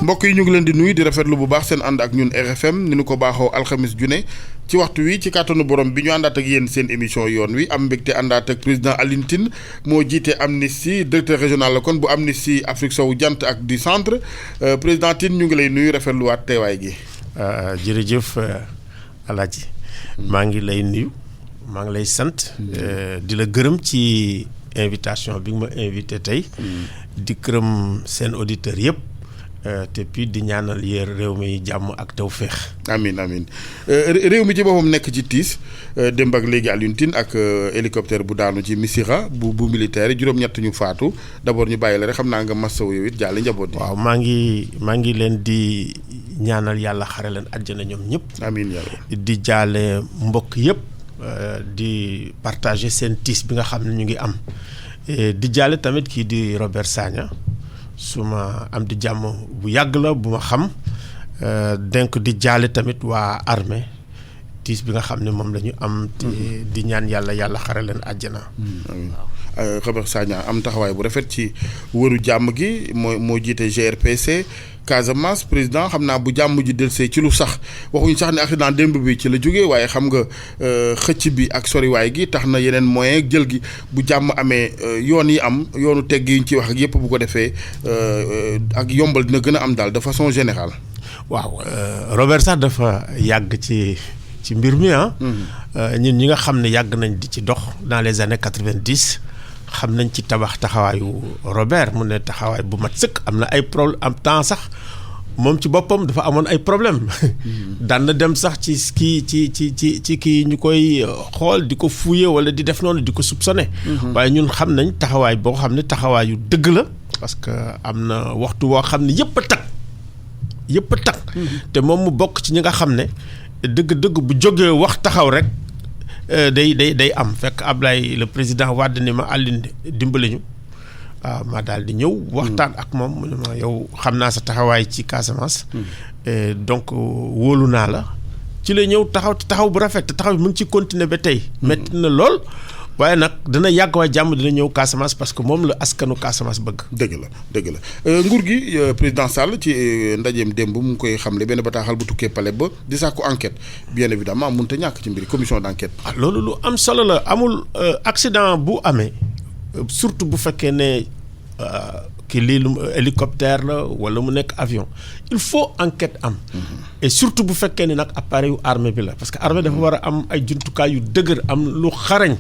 mbokk yi ñu ngi leen di nuyu di rafetlu bu baax seen ànd ak ñun RFM ni ñu ko baaxoo alxamis june ci waxtu wi ci kàttanu borom bi ñu àndaat ak yéen seen émission yoon wi am mbégte àndaat ak président Alioune Tine moo jiite Amnesty directeur régional la kon bu Amnesty Afrique sowu jant ak du centre président Tine ñu ngi lay nuyu rafetluwaat teewaay gi. jërëjëf Alaaji maa ngi lay nuyu maa ngi lay sant di la gërëm ci invitation bi nga ma invité tey di gërëm seen auditeurs yëpp. te puis di ñaanal yéer réew mi jàmm ak tawféex. amiin amiin réew mi ci boppam nekk ci tiis démb ak léegi Alioune Tine ak hélicoptère bu daanu ci Missirah bu militaire yi juróom-ñett ñu faatu d'abord ñu bàyyi la rek xam naa nga masawu yow it jaale njaboot yi. waaw maa ngi leen di ñaanal yàlla xare leen àjjana ñoom ñëpp. amiin yàlla di jaale mbokk yëpp di partager seen tiis bi nga xam ne ñu ngi am di jaale tamit kii di Robert Sagna. suma am di jàmm bu yàgg la bu ma xam donc di jaale tamit waa armée tiis bi nga xam ne moom la ñu am te di ñaan yàlla xare leen àjjana. Robert Sagna am taxawaay bu rafet ci wëru jàmm gi moo jiite GRPC Casamance président xam naa bu jàmm ji delsee ci lu sax waxuñ sax ne accident démb bi ci la jógee waaye xam nga xëcc bi ak soriwaay gi tax na yeneen moyen jël gi bu jàmm amee yoon yi am yoonu tegg yi ñu ci wax ak yëpp bu ko defee ak yombal dina gën a am daal de façon générale. waaw Robert sax dafa yàgg ci mbir mi ñun ñi nga xam ne yàgg nañ di ci dox dans les années 90 xam nañ ci taxawaayu Robert mu ne taxawaay bu mat sëkk am na ay problème am temps sax moom ci boppam dafa amoon ay problème daan na dem sax ci kii ñu koy xool di ko fouiller wala di def noonu di ko soupçonner. waaye ñun xam nañ taxawaay boo xam ne taxawaayu dëgg la parce que am na waxtu woo xam ne yëpp a tag te moom mu bokk ci ñi nga xam ne dëgg-dëgg bu jógee wax taxaw rek day am fekk Ablaye le président Wade ni ma Alioune dimbali ñu waaw ma daal di ñëw waxtaan ak moom mu ne ma yow xam naa sa taxawaay ci Casamance donc wóolu naa la ci la ñëw taxaw bu rafet te taxaw bi mu ngi ci continuer ba tey metti na lool waaye nag dina yàgg waaye jàmm dina ñëw Casamance parce que moom la askanu Casamance bëgg. dëgg la nguur gi président Sall ci ndajeem démb mu ngi koy xamle benn bataaxal bu tukkee palais ba di sàkku enquête bien évidemment mënut a ñàkk ci mbiri commission d'enquête. loolu lu am solo la amul accident bu amee surtout bu fekkee ne ki lii lu hélicoptère la wala mu nekk avion il faut enquête am. et surtout bu fekkee ne nag appareil yu armée bi la parce que armée dafa war a am ay jumtukaay yu dëgër am lu xarañ.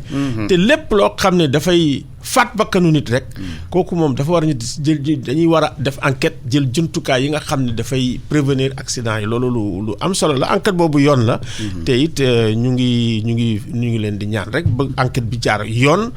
te lépp loo xam ne dafay faat bakkanu nit rek. kooku moom dafa war a dañuy war a def enquête jël jumtukaay yi nga xam ne dafay prévenir accident yi loolu lu am solo la enquête boobu yoon la. te it ñu ngi leen di ñaan rek ba enquête bi jaar yoon.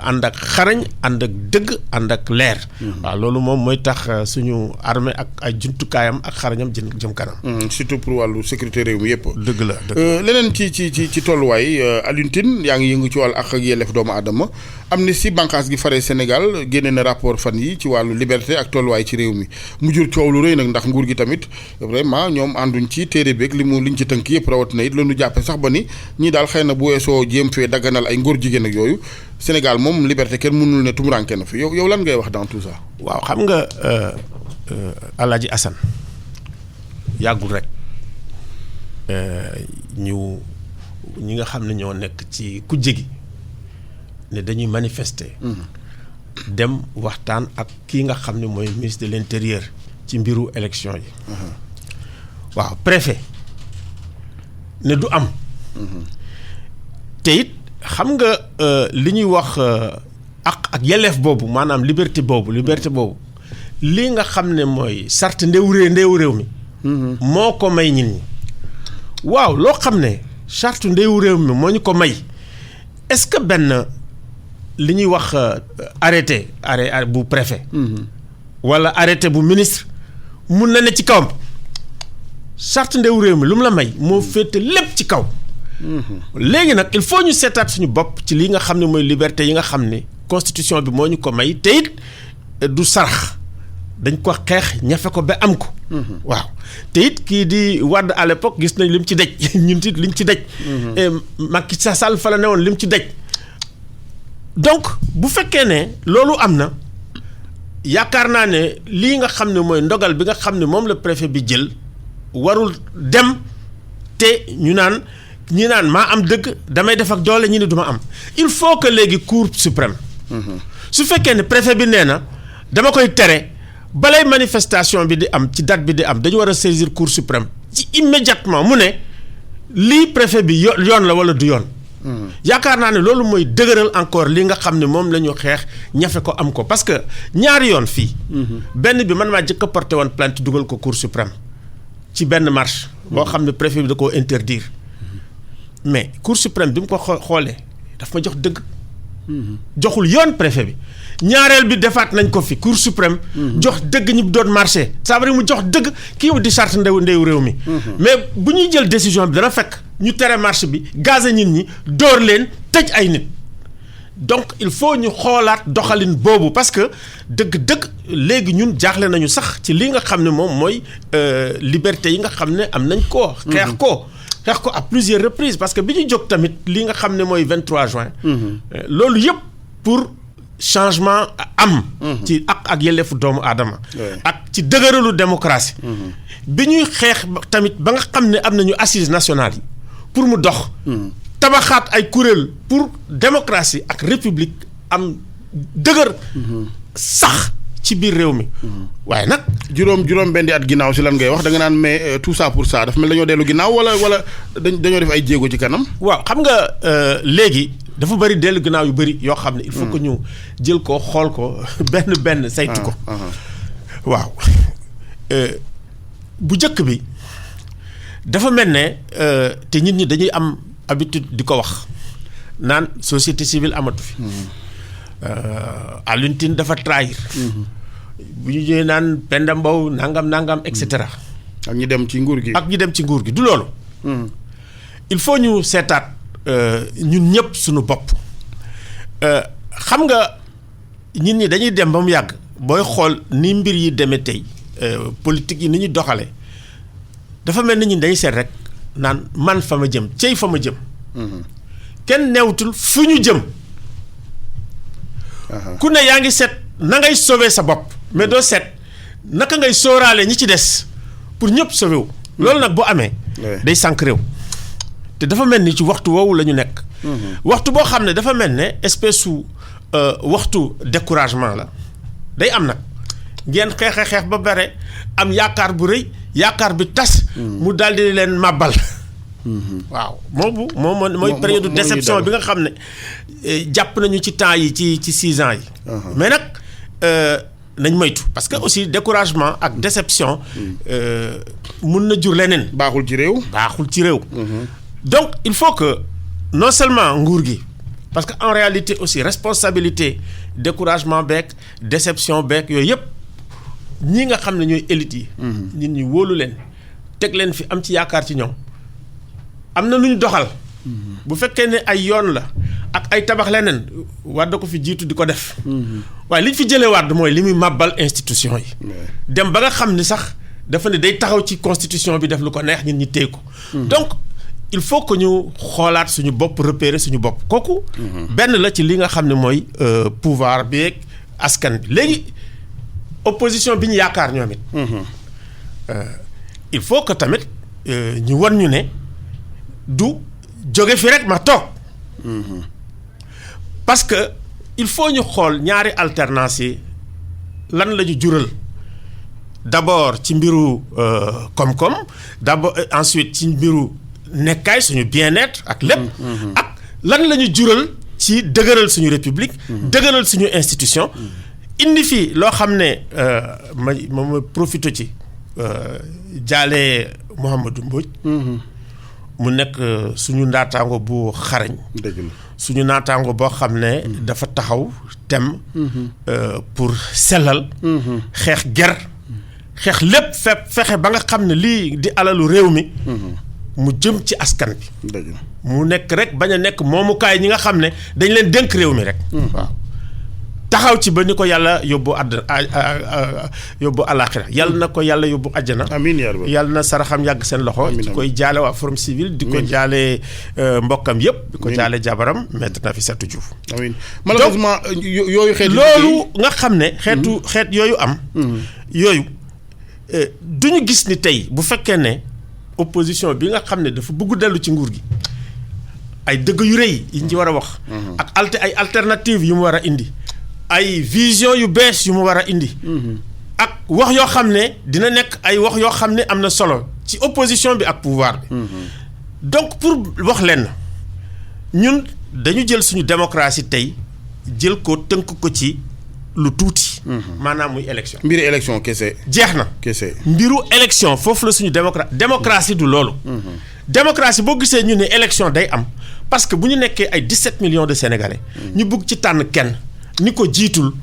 ànd ak xarañ ànd ak dëgg ànd ak leer. waaw loolu moom mooy tax suñu armée ak ay jumtukaayam ak xarañam jëm kanam. surtout pour wàllu sécurité réew mi yëpp. dëgg la leneen ci tolluwaay Alioune Tine yaa ngi yëngu ci wàllu ak yelleef doomu aadama Amnesty bànqaas gi fare Sénégal génne na rapport fan yi ci wàllu liberté ak tolluwaay ci réew mi mu jur coow lu rëy nag ndax nguur gi tamit vraiment ñoom ànduñ ci téere beeg liñ ci tënk yëpp rawatina it la ñu jàppe sax ba ni ñii daal xëy na bu weesoo jéem fee dagganal ay ngóor jigéen ak yooyu Sénégal moom liberté kenn mënul ne tumuranke na fi yow lan ngay wax dans tout ça. waaw xam nga Alaaji Assane yàggul rek ñi nga xam ne ñoo nekk ci kujje gi ne dañuy manifester. dem waxtaan ak kii nga xam ne mooy ministre de l'intérieur ci mbiru élection yi. waaw préfet ne du am. te it xam nga li ñuy wax ak yelleef boobu maanaam liberté boobu lii nga xam ne mooy charte ndeewu réew mi. moo ko may ñin ñi waaw loo xam ne charte ndeewu réew mi moo ñu ko may est-ce que benn li ñuy wax arrêté bu préfet walla arrêté bu ministre mun na ne ci kawam charte ndeewu réew mi lu mu la may moo féete lépp ci kaw léegi nag il faut ñu seetaat suñu bopp ci li nga xam ne mooy liberté yi nga xam ne constitution bi moo ñu ko may te it du sarax dañ ko xeex ñafe ko ba am ko. waaw te it kii di Wade à l'époque gis nañ lim ci daj ñun it liñ ci daj. Macky Sall fa la ne woon lim ci daj. donc bu fekkee ne loolu am na yaakaar naa ne lii nga xam ne mooy ndogal bi nga xam ne moom la préfet bi jël warul dem te ñi naan maa am dëgg damay def ak doole ñi ne du ma am il faut que léegi cour suprême su fekkee ne préfet bi nee na dama koy tere balay manifestation bi di am ci date bi di am dañu war a saisir cour suprême ci immédiatement mu ne lii préfet bi yoon la wala du yoon. yaakaar naa ne loolu mooy dëgëral encore li nga xam ne moom la ñu xeex ñafe ko am ko parce que ñaari yoon fii. benn bi man maa jëkk a porté woon plainte dugal ko cour suprême ci benn marche. boo xam ne préfet bi da koo interdire. mais cour suprême bi mu ko xoolee daf ma jox dëgg. joxul yoon préfet bi ñaareel bi defaat nañ ko fi cour suprême. jox dëgg ñi doon marché. ça veut dire mu jox dëgg kii di charte ndeyu réew mi. mais bu ñuy jël décision bi dana fekk ñu tere marché bi gazé nit ñi dóor leen tëj ay nit. donc il faut ñu xoolaat doxalin boobu parce que dëgg-dëgg léegi ñun jaaxle nañu sax ci li nga xam ne moom mooy liberté yi nga xam ne am nañ ko. xeex ko à plusieurs reprises parce que bi ñu jóg tamit li nga xam ne mooy 23 juin. loolu yëpp pour changement am. ci ak yelleefu doomu aadama. ak ci dëgëralu démocratie. bi ñuy xeex tamit ba nga xam ne am nañu assises nationales yi pour mu dox. tabaxaat ay kuréel pour démocratie ak république am dëgër. sax ci biir réew mi. waaye nag. juróom benn at ginnaaw si lan ngay wax da nga naan mais tout ça pour ça dafa mel dañoo dellu ginnaaw wala dañoo def ay jéego ci kanam. waaw xam nga léegi dafa bëri dellu ginnaaw yu bëri yoo xam ne. il faut que ñu jël ko xool ko benn saytu ko. waaw bu njëkk bi dafa mel ne te nit ñi dañuy am habitude di ko wax naan société civile amatu fi. Alioune Tine dafa trahir. bu ñu ñëwee naan Penda Mbow nangam et cetera. ak ñi dem ci nguur gi. du loolu. il faut ñu seetaat ñun ñëpp suñu bopp. xam nga nit ñi dañuy dem ba mu yàgg booy xool ni mbir yi demee tey politique yi ni ñu doxalee dafa mel ni ñun dañuy seet rek naan man fa ma jëm cey fa ma jëm. kenn neewutul fu ñu jëm. ku ne yaa ngi seet na ngay sauver sa bopp mais doo seet naka ngay sóoraale ñi ci des pour ñëpp sauver wu. loolu nag bu amee. day sànq réew. te dafa mel ni ci waxtu woowu la ñu nekk. waxtu boo xam ne dafa mel ne espèce su waxtu découragement la day am nag ngeen xeex ba bare am yaakaar bu rëy yaakaar bi tas. mu daal di leen màbbal. waaw mooy période de déception bi nga xam ne jàpp nañu ci temps yi ci 6 ans yi. mais nag nañ moytu parce que aussi découragement ak déception mun na jur leneen. baaxul ci réew. donc il faut que non seulement nguur gi parce que en réalité aussi responsabilité découragement beeg déception beeg yooyu yëpp ñi nga xam ne ñooy élite yi. nit ñi wóolu leen teg leen fi am ci yaakaar ci ñoom. am na lu ñu doxal. bu fekkee ne ay yoon la ak ay tabax leneen Wàdd ko fi jiitu di ko def. waaye li ñu fi jëlee Wàdd mooy li muy màbbal institution yi. dem ba nga xam ni sax dafa ne day taxaw ci constitution bi def lu ko neex ñun ñi téye ko. donc il faut que ñu xoolaat suñu bopp repérer suñu bopp kooku. benn la ci li nga xam ne mooy pouvoir bi ak askan bi léegi opposition bi ñu yaakaar ñoom it. il faut que tamit ñu wan ñu ne. du jóge fi rek ma toog. parce que il faut ñu xool ñaari alternance yi lan la ñu jural d'abord ci mbiru koom-koom d'abord ensuite ci mbiru nekkaay suñu bien-être ak lépp. ak lan la ñu jural ci dëgëral suñu république. dëgëral suñu institution. indi fi loo xam ne ma profité ci jaale Mouhamadou Mbodj. mu nekk suñu naataango bu xarañ. suñu naataango boo xam ne. dafa taxaw tem. pour sellal. xeex ger. xeex lépp fexe ba nga xam ne lii di alalu réew mi. mu jëm ci askan bi. mu nekk rek bañ a nekk moomukaay ñi nga xam ne dañ leen dénk réew mi rek. waaw taxaw ci ba ni ko yàlla yóbbu yóbbu àllaaxira yàlla na ko yàlla yóbbu àjjana. amiin yaa rabbi. yàlla na saraxam yàgg seen loxo. amiin di koy jaale waa Forum Civil. di ko jaale mbokkam yëpp. di ko jaale jabaram Maître Nafissatou Diouf. amiin malheureusement yooyu xeet. loolu nga xam ne xeet yooyu am. yooyu du ñu gis ni tey bu fekkee ne opposition bi nga xam ne dafa bëgg dellu ci nguur gi ay dëgg yu rëy yi ñu ci war a wax. ak ay alternative yu mu war a indi. ay vision yu bees yu mu war a indi. ak wax yoo xam ne dina nekk ay wax yoo xam ne am na solo ci opposition bi ak pouvoir bi. donc pour wax leen ñun dañu jël suñu démocratie tey jël ko tënk ko ci lu tuuti. maanaam muy élection. mbiru élection kese. jeex na kese. mbiru élection foofu la suñu démocratie du loolu. démocratie boo gisee ñu ne élection day am parce que bu ñu nekkee ay 17 millions de sénégalais. ñu bëgg ci tànn kenn ni ko jiitul.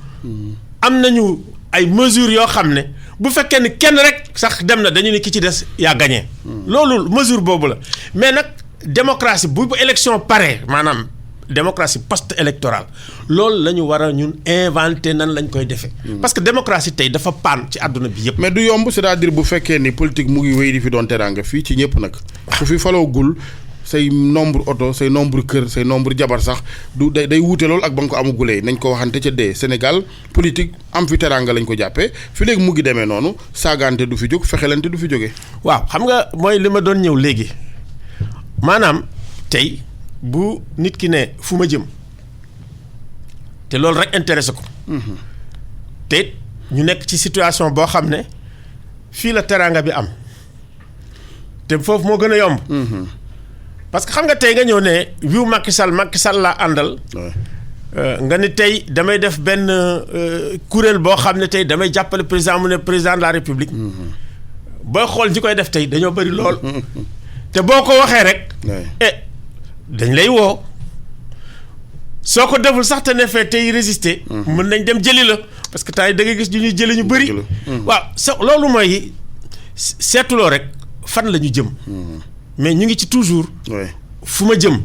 am nañu ay mesures yoo xam ne bu fekkee ni kenn rek sax dem na dañu ne ki ci des yaa gagné. loolu mesure boobu la mais nag démocratie bu élection pare maanaam démocratie post électorale loolu la ñu war a ñun inventé nan lañ koy defee. parce que démocratie tey dafa paan ci àdduna bi yëpp. mais du yomb c'est-à-dire bu fekkee ni politique mu ngi wéy di fi doon teraanga fii ci ñëpp nag. ku fi faloogul say nombre oto say nombre kër say nombre jabar sax du day wuute loolu ak ba nga ko amagulee nañ ko waxante ca dee Sénégal politique am fi teraanga lañ ko jàppee fi léegi mu ngi demee noonu saagante du fi jóg fexelante du fi jóge. waaw xam nga mooy li ma doon ñëw léegi maanaam tey bu nit ki ne fu ma jëm te loolu rek intéressé ko. te ñu nekk ci situation boo xam ne fii la teraanga bi am te foofu moo gën a yomb. parce que xam nga tey nga ñëw ne wiw Macky Sall laa àndal. nga ni tey damay def benn kuréel boo xam ne tey damay jàppale président mu ne président de la république. booy xool ñi koy def tey dañoo bëri lool. te boo ko waxee rek. dañ lay woo soo ko deful sax te ne fee tey résister. mën nañ dem jëli la parce que temps yi da ngay gis ñu ñuy jëli ñu bëri. waaw loolu mooy seetuloo rek fan la ñu jëm. mais ñu ngi ci toujours. fu ma jëm.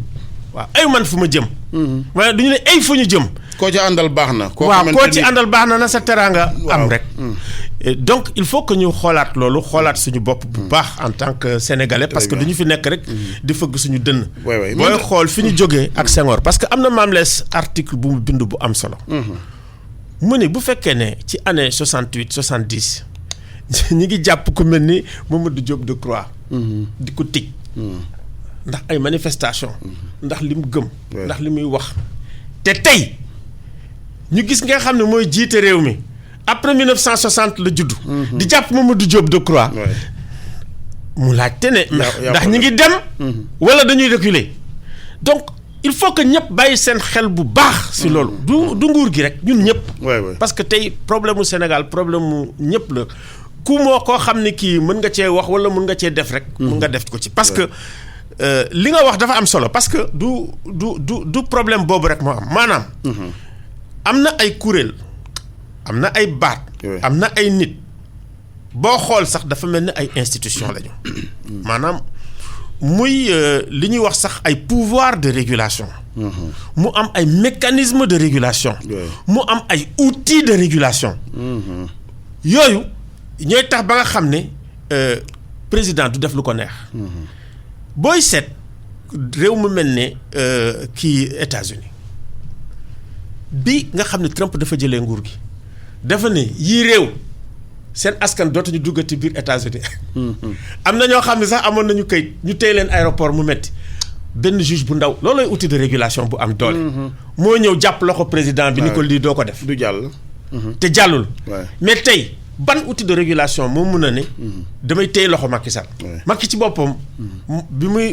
waaw ay man fu ma jëm. waaye du ñu ne ay fu ñu jëm. koo ci àndal baax na. koo ci àndal baax na sa teraanga am rek. donc il faut que ñu xoolaat loolu xoolaat suñu bopp bu baax en tant que sénégalais. parce que duñu fi nekk rek di fëgg suñu dënn. booy xool fi ñu jógee ak Senghor parce que am na Mame Less article bu mu bind bu am solo. mu ne bu fekkee ne ci année 68 70 ñi ngi jàpp ku mel ni Mamadou Diop Decroix. di ko tëj. ndax ay manifestation ndax li mu gëm. ndax li muy wax. te tey ñu gis nga xam ne mooy jiite réew mi après 1960 la juddu. di jàpp Mamadou Diop Decroix. mu laajte ne. ndax ñi ngi dem. wala dañuy reculer. donc il faut que ñëpp bàyyi seen xel bu baax. si loolu du nguur gi rek ñun ñëpp. parce que tey problème mu Sénégal problème mu ñëpp la. ku moo koo xam ne kii mën nga cee wax wala mën nga cee def rek. mën nga def ko ci parce que li nga wax dafa am solo parce que du problème boobu rek moo am maanaam. am na ay kuréel am na ay baat. am na ay nit boo xool sax dafa mel ni ay institution lañu. maanaam muy li ñuy wax sax ay pouvoir de régulation. mu am ay mécanismes de régulation. mu am ay outils de régulation. yooyu. ñooy tax ba nga xam ne président du def lu ko neex. booy seet réew mu mel ne kii États-Unis bi nga xam ne Trump dafa jëlee nguur gi dafa ne yii réew seen askan dootuñu duggati biir États-Unis am na ñoo xam ne sax amoon nañu këyit ñu téye leen aéroport mu metti benn juge bu ndaw loolooy outil de régulation bu am doole. moo ñëw jàpp loxo président bi ni ko lii doo ko def. du jàll. te jàllul. mais tey. ban outil de régulation moo mun a ne. damay téye loxo Macky Sall. Macky ci boppam.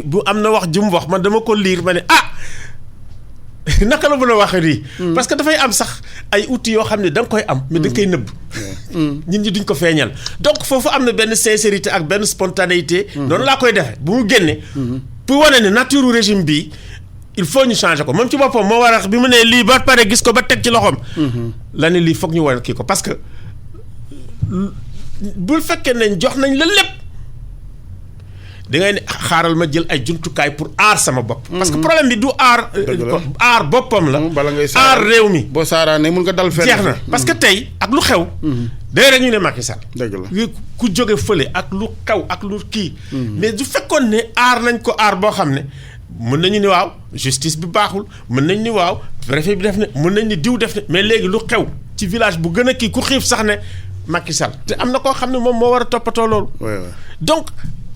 bu am na wax ju mu wax man dama ko liir ma ne naka la mën a waxee nii. parce que dafay am sax ay outils yoo xam ne da nga koy am. mais da nga koy nëbb. nit ñi duñ ko feeñal. donc foofu am na benn sincérité ak benn spontanéité. noonu laa koy defee bu mu génne. pour wane ne nature régime bi il faut ñu changer ko moom ci boppam moo war a bi mu ne lii ba pare gis ko ba teg ci loxoom. la ne lii foog ñu war kii ko parce que. bu fekkee nañ jox nañ la lépp da ngay ne xaaral ma jël ay jumtukaay pour aar sama bopp. parce que problème bi du aar boppam la. bala ngay aar réew mi. boo saaraanee mun nga dal fenn. jeex na parce que tey ak lu xew. day rek ñu ne Macky Sall. dëgg la ku jóge fële ak lu xew ak lu kii. mais du fekkoon ne aar nañ ko aar boo xam ne mën nañu ni waaw justice bi baaxul mën nañ ni waaw préfet bi def ne mën nañ ni diw def ne mais léegi lu xew ci village bu gën a kii ku xiif sax ne Macky Sall te am na koo xam ne moom moo war a toppatoo loolu. donc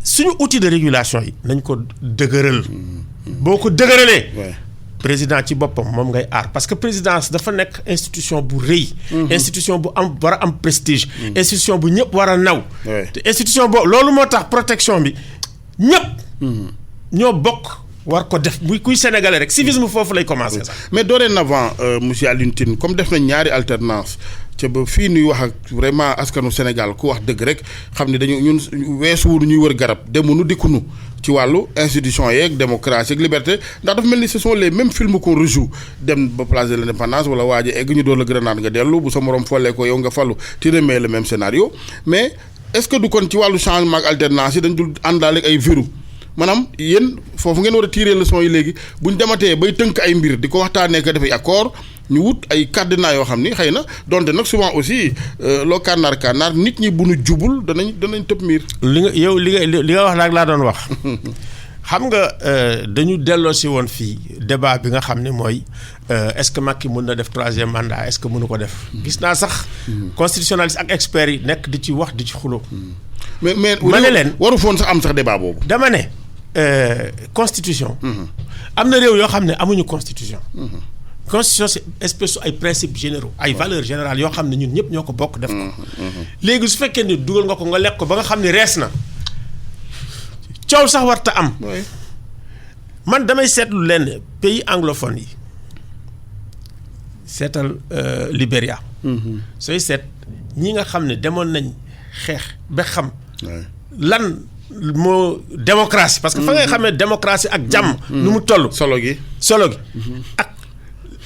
suñu outil de régulation yi nañ ko dëgëral. boo ko dëgëralee. président ci boppam moom ngay aar parce que présidence dafa nekk institution bu rëy. institution bu am war a am prestige. institution bu ñëpp war a naw. te institution boobu loolu moo tax protection bi ñëpp. ñoo bokk war ko def muy kuy sénégalais rek civisme foofu lay commencer sax. mais dorénavant monsieur Alioune Tine comme def nañ ñaari alternance ca ba fii nuy wax ak vraiment askanu Sénégal ku wax dëgg rek xam ne dañu ñun weesuwul ñuy wër garab demunu dikkunu ci wàllu institution yeeg démocratie ak liberté ndax dafa mel ni ce sont les mêmes films qu'on rejoue dem ba place de l'indépendance wala waaj a egg ñu door la grenade nga dellu bu sa morom follee ko yow nga fallu tu remets le même scénario mais est-ce que du kon ci wàllu changement ak alternance yi dañ dul àndaale ak ay verrou maanaam yéen foofu ngeen war a tirer leçon yi léegi buñ dematee bay tënk ay mbir di ko waxtaanee ko dafay accord ñu wut ay cadenas yoo xam ni xëy na donte nag souvent aussi loo kànnaar nit ñi bu nu jubul danañ tëb miir. li nga wax nag laa doon wax xam nga dañu delloo si woon fii débat bi nga xam ne mooy est-ce que Macky mën na def troisième mandat est-ce que mënu ko def. gis naa sax constitutionnaliste ak experts yi nekk di ci wax di ci xuloo. mais ma ne leen waru foon sax am sax débat boobu. dama ne constitution. am na réew yoo xam ne amuñu constitution. constitution c'est espèce ay principes généraux ay valeurs générales yoo xam ne ñun ñëpp ñoo ko bokk def ko. léegi su fekkee ni dugal nga ko nga lekk ko ba nga xam ne rees na coow sax warta am. man damay seetlu leen pays anglophone yi seetal Libéria. sooy seet ñi nga xam ne demoon nañ xeex ba xam. lan moo démocratie parce que fa ngay xamee démocratie ak jàmm. nu mu toll solo gi. ak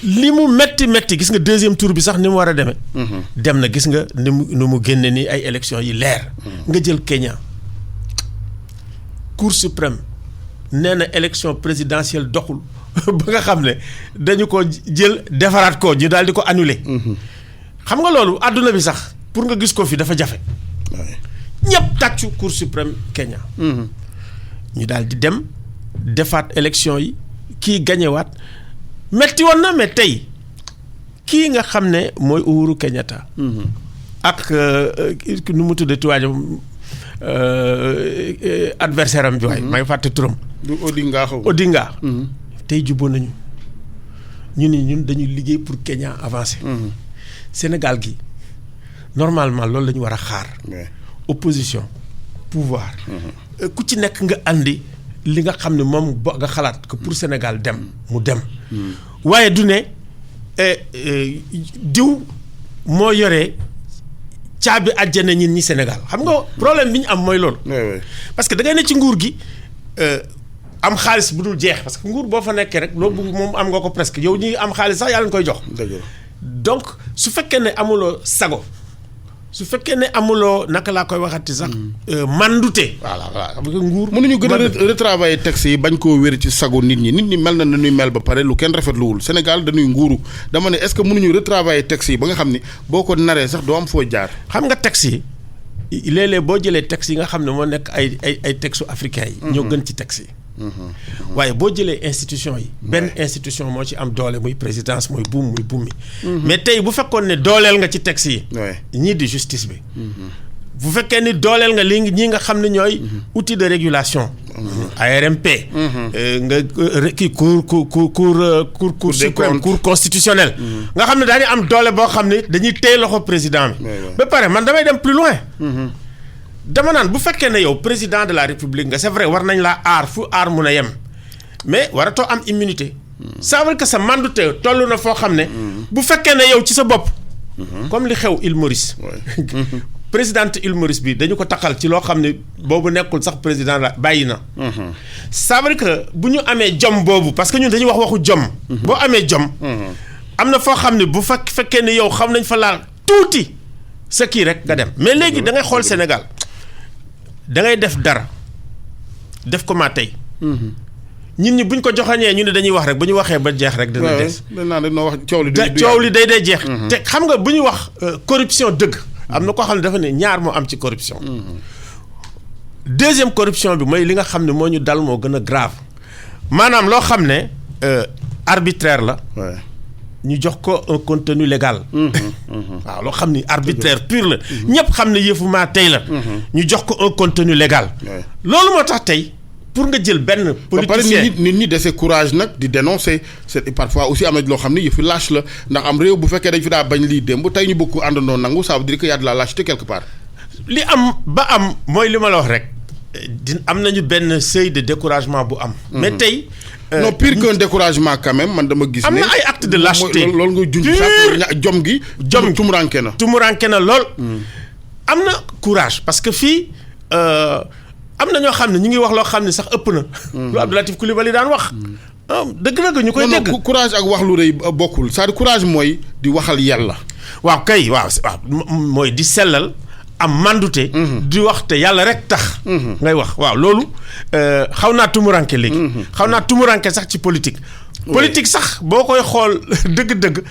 li mu metti gis nga deuxième tour bi sax ni mu war a demee. dem na gis nga ni mu génne nii ay élections yi leer. nga jël Kenya Cour suprême nee na élection présidentielle doxul ba nga xam ne dañu ko jël defaraat ko ñu daal di ko annuler. xam nga loolu àdduna bi sax pour nga gis ko fi dafa jafe. ñëpp tàccu Cour suprême Kenya. ñu daal di dem defaat élection yi kii gañewaat metti woon na mais tey kii nga xam ne mooy Uhuru Kenyatta. ak nu mu tuddee tuwaajam adversaire am bi waay may fàtte turam. du Odinga. tey jubboon nañu ñu ni ñun dañuy liggéey pour Kenya avancer. Sénégal gi normalement loolu la ñu war a xaar. opposition pouvoir. ku ci nekk nga andi li nga xam ne moom nga xalaat que pour Sénégal dem mu dem. waaye du ne diw moo yore caabi àjjana ñin ñi Sénégal xam nga problème bi ñu am mooy loolu. parce que da ngay ne ci nguur gi am xaalis bu dul jeex parce que nguur boo fa nekkee rek loo bëgg moom am nga ko presque yow ñi am xaalis sax yàlla nga koy jox. donc su fekkee ne amuloo sago. su fekkee ne amuloo naka laa koy waxati sax. mandute. voilà xam nga nguur. mënuñu gën a retravailler texte yi bañ koo wér ci sago nit ñi mel na ñuy mel ba pare lu kenn rafetluwul Sénégal dañuy nguuru dama ne est-ce que mënuñu retravailler texte yi ba nga xam ni boo ko naree sax doo am foo jaar. xam nga texte yi léeg-léeg boo jëlee texte yi nga xam ne moo nekk ay textes africains yi. ñoo gën ci texte yi. waaye boo jëlee institution yi. benn institution moo ci am doole muy présidence muy buum mi. mais tey bu fekkoon ne dooleel nga ci texte yi. ñii di justice bi. bu fekkee ni dooleel nga li ñii nga xam ne ñooy outil de régulation. ARMP. nga kii cour suprême cour constitutionnelle. nga xam ne daañu am doole boo xam ne dañuy téye loxo président bi. ba pare man damay dem plus loin. dama naan bu fekkee ne yow président de la république nga c'est vrai war nañ laa aar fu aar mun a yem mais waratoo am immunité. ça veut dire que sa mandute toll na foo xam ne. bu fekkee ne yow ci sa bopp. comme li xew Île Maurice. présidente Île Maurice bi dañu ko takkal ci loo xam ne boobu nekkul sax président la bàyyi na. ça veut dire que bu ñu amee jom boobu parce que ñun dañuy wax waxu jom. boo amee jom. am na foo xam ne bu fekkee ne yow xam nañ fa laal tuuti sa kii rek nga dem mais léegi da ngay xool Sénégal. da ngay def dara def ko maa tey. ñun ñi buñ ko joxañee ñu ne dañuy wax rek bu ñu waxee ba jeex rek. dana des coow li day jeex. te xam nga bu ñu wax corruption dëgg. am na koo xam ne dafa ne ñaar moo am ci corruption. deuxième corruption bi mooy li nga xam ne moo ñu dal moo gën a grave maanaam loo xam ne arbitraire la. ñu jox ko un contenu légal. waaw loo xam ni arbitraire pur la. ñëpp xam ne yëfu maa tey la. ñu jox ko un contenu légal. loolu moo tax tey pour nga jël benn politicien nit ñi dese courage nag di dénoncer c'est parfois aussi am na loo xam ne yëfu lâche la ndax am réew bu fekkee dañ fi daa bañ lii démb tey ñu bëgg ko àndandoo nangu ça veut dire que y a de la lâcheté quelque part. li am ba am mooy li ma la wax rek am nañu benn seuil de découragement bu am. mais tey. non pire qu'un découragement quand même man dama gis. am na ay actes de lâcheté loolu nga junj sax jom gi. tumuranke na lool. am na courage parce que fii am na ñoo xam ne ñu ngi wax loo xam ne sax ëpp na. lu Abdou Latif Coulibaly daan wax. dëgg-dëgg ñu koy dégg. non courage ak wax lu rëy bokkul c'est-à-dire courage mooy di waxal yàlla. waaw kay waaw mooy di sellal. am mandute. di wax te yàlla rek tax. ngay wax waaw loolu xaw naa tumuranke léegi. xaw naa tumuranke sax ci politique. politique sax boo koy xool dëgg-dëgg.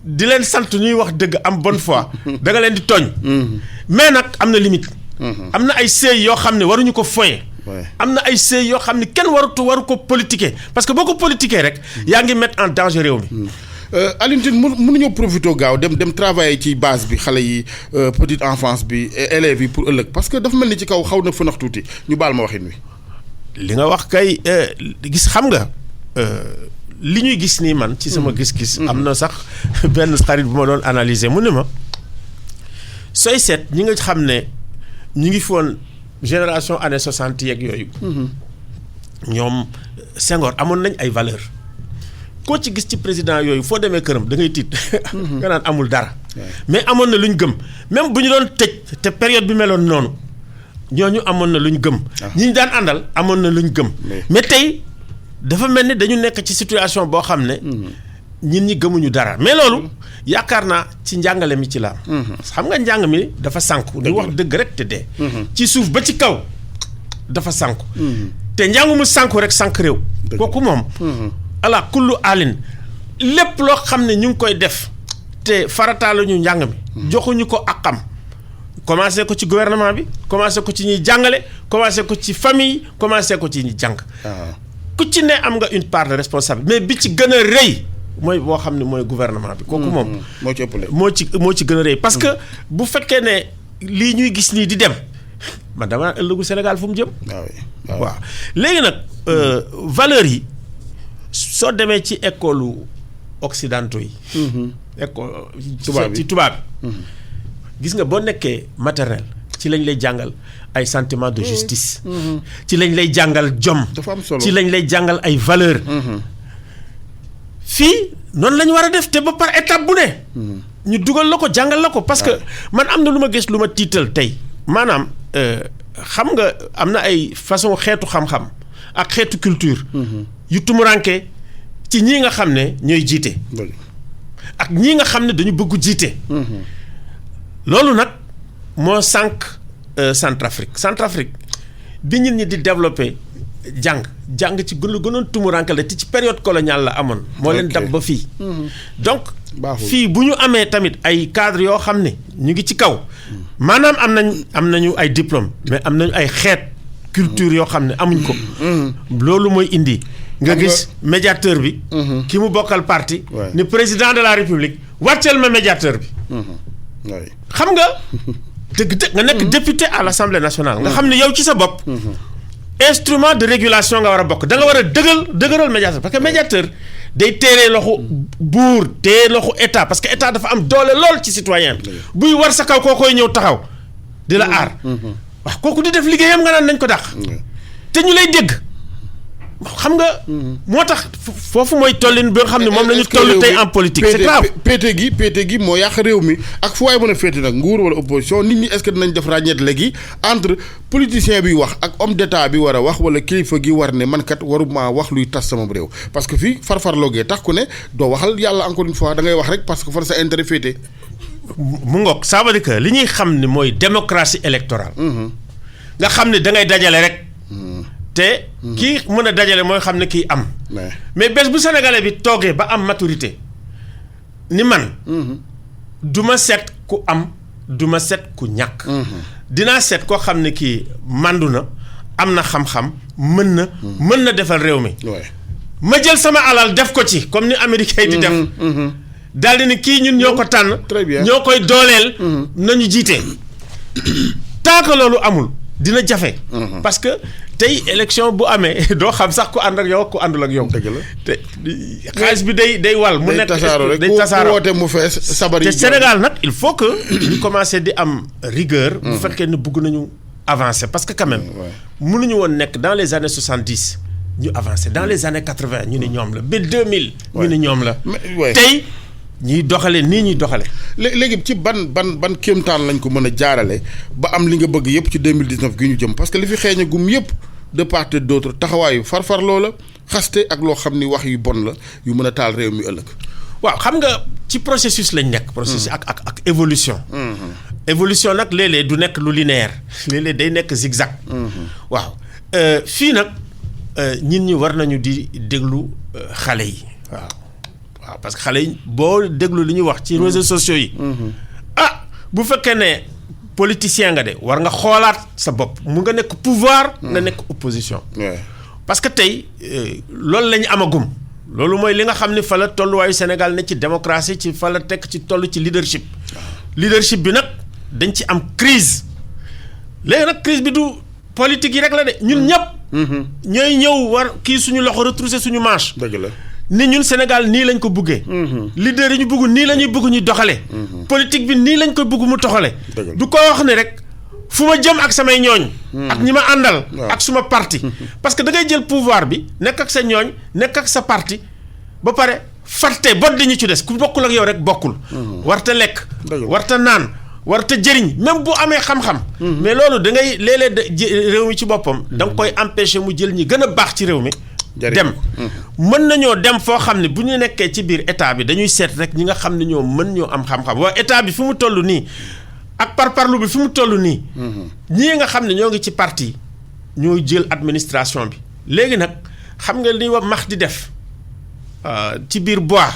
di leen sant ñuy wax dëgg am bonne foi da nga leen di tooñ. mais nag am na limite. am na ay seuil yoo xam ne waruñu ko foye. am na ay seuil yoo xam ne kenn waru ko politiquer parce que boo ko politiquer rek yaa ngi mettre en danger réew mi. Alioune Tine mënuñoo profité gaaw dem travailler ci base bi xale yi petite enfance bi élèves yi pour ëllëg parce que dafa mel ni ci kaw xaw na fënax tuuti ñu baal ma waxin wi. li nga wax kay gis xam nga li ñuy gis nii man. ci sama gis-gis. am na sax benn xarit bu ma doon analyser mu ne ma sooy seet ñi nga xam ne ñu ngi foon génération année 60 yeeg yooyu. ñoom Senghor amoon nañ ay valeurs. koo ci gis ci président yooyu foo demee këram da ngay tiit. nga naan amul dara. mais amoon na lu ñu gëm même bu ñu doon tëj te période bi meloon noonu ñooñu amoon na lu ñu gëm. ñi ñu daan àndal amoon na lu ñu gëm. mais tey dafa mel ni dañu nekk ci situation boo xam ne. ñin ñi gëmuñu dara mais loolu yaakaar naa ci njàngale mi ci la am. xam nga njàng mi dafa sànku. di wax dëgg rek te dee. ci suuf ba ci kaw dafa sànku. te njàngu mu sànku rek sànk réew. kooku moom. ala kullu alin lépp loo xam ne ñu ngi koy def te farataaluñu njàng mi. joxuñu ko akam. commencé ko ci gouvernement bi commencé ko ci ñuy jàngale commencé ko ci famille commencé ko ci ñuy jàng. ku ci ne am nga une part de responsable mais bi ci gën a rëy mooy boo xam ne mooy gouvernement bi. kooku moom moo ci ëppale moo ci gën a rëy. parce que bu fekkee ne lii ñuy gis nii di dem man dama ëllëgu Sénégal fu mu jëm. waaw léegi nag valeurs yi. soo demee ci école occidentaux yi. école ci tubaab bi. gis nga boo nekkee maternelle ci lañ lay jàngal ay sentiments de justice. ci lañ lay jàngal jom. dafa am solo ci lañ lay jàngal ay valeurs. fii noonu la ñu war a def te ba par étape bu ne. ñu dugal la ko jàngal la ko parce que man am na lu ma gis lu ma tiital tey maanaam xam nga am na ay façon xeetu xam-xam ak xeetu culture. yu tumuranke ci ñii nga xam ne ñooy jiite. ak ñii nga xam ne dañu bëgg jiite. loolu nag moo sànq Centrafrique bi nit ñi di développé jàng ci gënoon tumuranke la te ci période coloniale la amoon. moo leen dab ba fii. donc fii bu ñu amee tamit ay cadres yoo xam ne ñu ngi ci kaw. maanaam am nañu ay diplôme mais am nañu ay xeet culture yoo xam ne amuñ ko. loolu mooy indi. nga gis médiateur bi. ki mu bokkal parti. ni président de la république wàcceel ma médiateur bi. xam nga dëgg nga nekk député à l'Assemblée nationale. nga xam ne yow ci sa bopp. instrument de régulation nga war a bokk da nga war a dëgëral médiateur parce que médiateur day téeree loxu buur téye loxu état parce que état dafa am doole lool ci citoyen bi buy war sa kaw koo koy ñëw taxaw di la aar. waaw kooku di def liggéeyam nga naan nañ ko dàq. te ñu lay dégg. xam nga. moo tax foofu mooy tollin bi nga xam ne moom la ñu toll tey en politique. c'est grave péete gi moo yàq réew mi ak fu waay mën a féete nag nguur wala opposition nit ñi est-ce que dinañ def ràññeet léegi entre politicien bi wax ak homme d'état bi war a wax wala kilifa gi war ne man kat waruma wax luy tas sama réew parce que fii farfarloogee tax ku ne doo waxal yàlla encore une fois da ngay wax rek parce que far sa intérêt féete. mu ngoog ça veut dire que li ñuy xam ne mooy démocratie électorale. nga xam ne da ngay dajale rek. te kii mën a dajale mooy xam ne kii am. mais bés bu sénégalais bi toogee ba am maturité ni man. du ma seet ku am du ma seet ku ñàkk. dinaa seet koo xam ne kii màndu na am na xam-xam mën na defal réew mi. ma jël sama alal def ko ci comme ni américain di def. daal di ni kii ñun ñoo ko tànn. très bien ñoo koy dooleel. nañu jiite. tant que loolu amul dina jafe. parce que tey élection bu amee doo xam sax ku ànd ak yow ku àndul ak yow. dëgg la te xaalis bi day wal. mu nekk day tasaaroo ku woote mu fees sabar yi. te Sénégal nag il faut que ñu commencer di am rigueur. bu fekkee ne bëgg nañu avancer parce que quand même. mënuñu woon nekk dans les années 70 ñu avancer dans les années 80 ñu ne ñoom la ba 2000. ñu ne ñoom la. tey ñuy doxale nii ñuy doxale. léegi ci ban kéemtaan lañ ko mën a jaarale ba am li nga bëgg yëpp ci 2019 gi ñu jëm parce que li fi xeeñ gum yëpp de part et d'autre taxawaayu farfar loola xaste ak loo xam ni wax yu bon la yu mën a taal réew mi ëllëg. waaw xam nga ci processus lañ nekk. processus ak évolution. évolution nag léeg-léeg du nekk lu linéaire léeg-léeg day nekk zigzag. waaw fii nag ñin ñi war nañu di déglu xale yi waaw parce que xale yi boo déglu li ñuy wax ci réseaux sociaux yi. Bu fekkee ne politicien nga de war nga xoolaat sa bopp mu nga nekk pouvoir. nga nekk opposition. parce que tey loolu la ñu amagum. loolu mooy li nga xam ne fa la tolluwaayu Sénégal ne ci démocratie ci fa la tekk ci toll ci leadership. leadership bi nag dañ ci am crise léegi nag crise bi du politique yi rek la de ñun ñëpp. ñooy ñëw war kii suñu loxo retrousser suñu manche. dëgg la. ni ñun Sénégal nii lañ ko buggee. leader yi ñu bugg nii la ñuy bugg ñu doxale politique bi nii lañ ko bugg mu doxale du ko wax ne rek fu ma jëm ak samay ñooñ. ak ñi ma àndal. ak suma parti. parce que da ngay jël pouvoir bi nekk ak sa ñooñ nekk ak sa parti ba pare fàtte bot di ñu ci des ku bokkul ak yow rek bokkul. warta lekk. warta naan warta jëriñ même bu amee xam-xam. mais loolu da ngay léeg-léeg réew mi ci boppam. da nga koy empêcher mu jël ñi gën a baax ci réew mi. dem mën nañoo dem foo xam ne bu ñu nekkee ci biir état bi dañuy seet rek ñi nga xam ne ñoo mën ñoo am xam-xam waaye état bi fi mu toll nii ak parparlu bi fi mu toll nii. ñii nga xam ne ñoo ngi ci parti ñooy jël administration bi léegi nag xam nga li wax max di def ci biir bois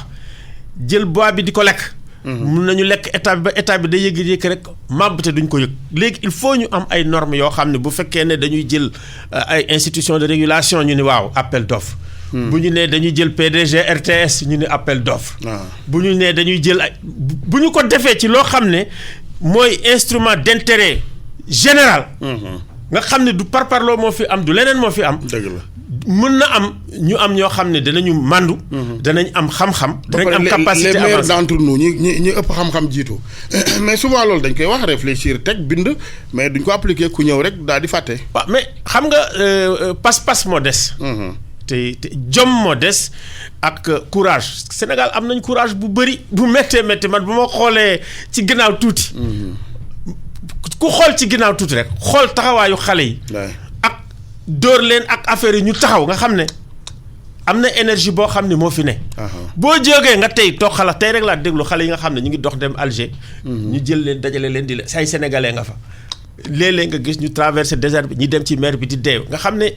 jël bois bi di ko lekk. mun nañu lekk état bi ba état bi day yëg-yëg rek màbb te duñ ko yëg léegi il faut ñu am ay normes yoo xam ne bu fekkee ne dañuy jël ay institutions de régulation ñu ni waaw appel d'offre. bu ñu nee dañuy jël PDG RTS ñu ni appel d'offre. bu ñu nee dañuy jël ay bu ñu ko defee ci loo xam ne mooy instrument d'intérêt général. nga xam ne du parparloo moo fi am du leneen moo fi am. dëgg la. mën na am ñu am ñoo xam ne danañu màndu. danañ am xam-xam. danañ am capacité les meilleurs d'entre nous ñi ëpp xam-xam jiitu mais souvent loolu dañ koy wax réfléchir teg bind mais duñ ko appliquer ku ñëw rek daal di fàtte. waaw mais xam nga pas-pas moo des. te jom moo des ak courage Sénégal am nañ courage bu bëri bu méttee métti man bu ma xoolee ci ginnaaw tuuti. ku xool ci ginnaaw tuuti rek xool taxawaayu xale yi. dóor leen ak affaire yi ñu taxaw nga xam ne am na énergie boo xam ne moo fi ne. boo jógee nga tey toog xalaat tey rek laa déglu xale yi nga xam ne ñu ngi dox dem Alger. ñu jël leen dajale leen di la say sénégalais nga fa. léeg-léeg nga gis ñu traversé désert bi ñu dem ci mer bi di dee nga xam ne.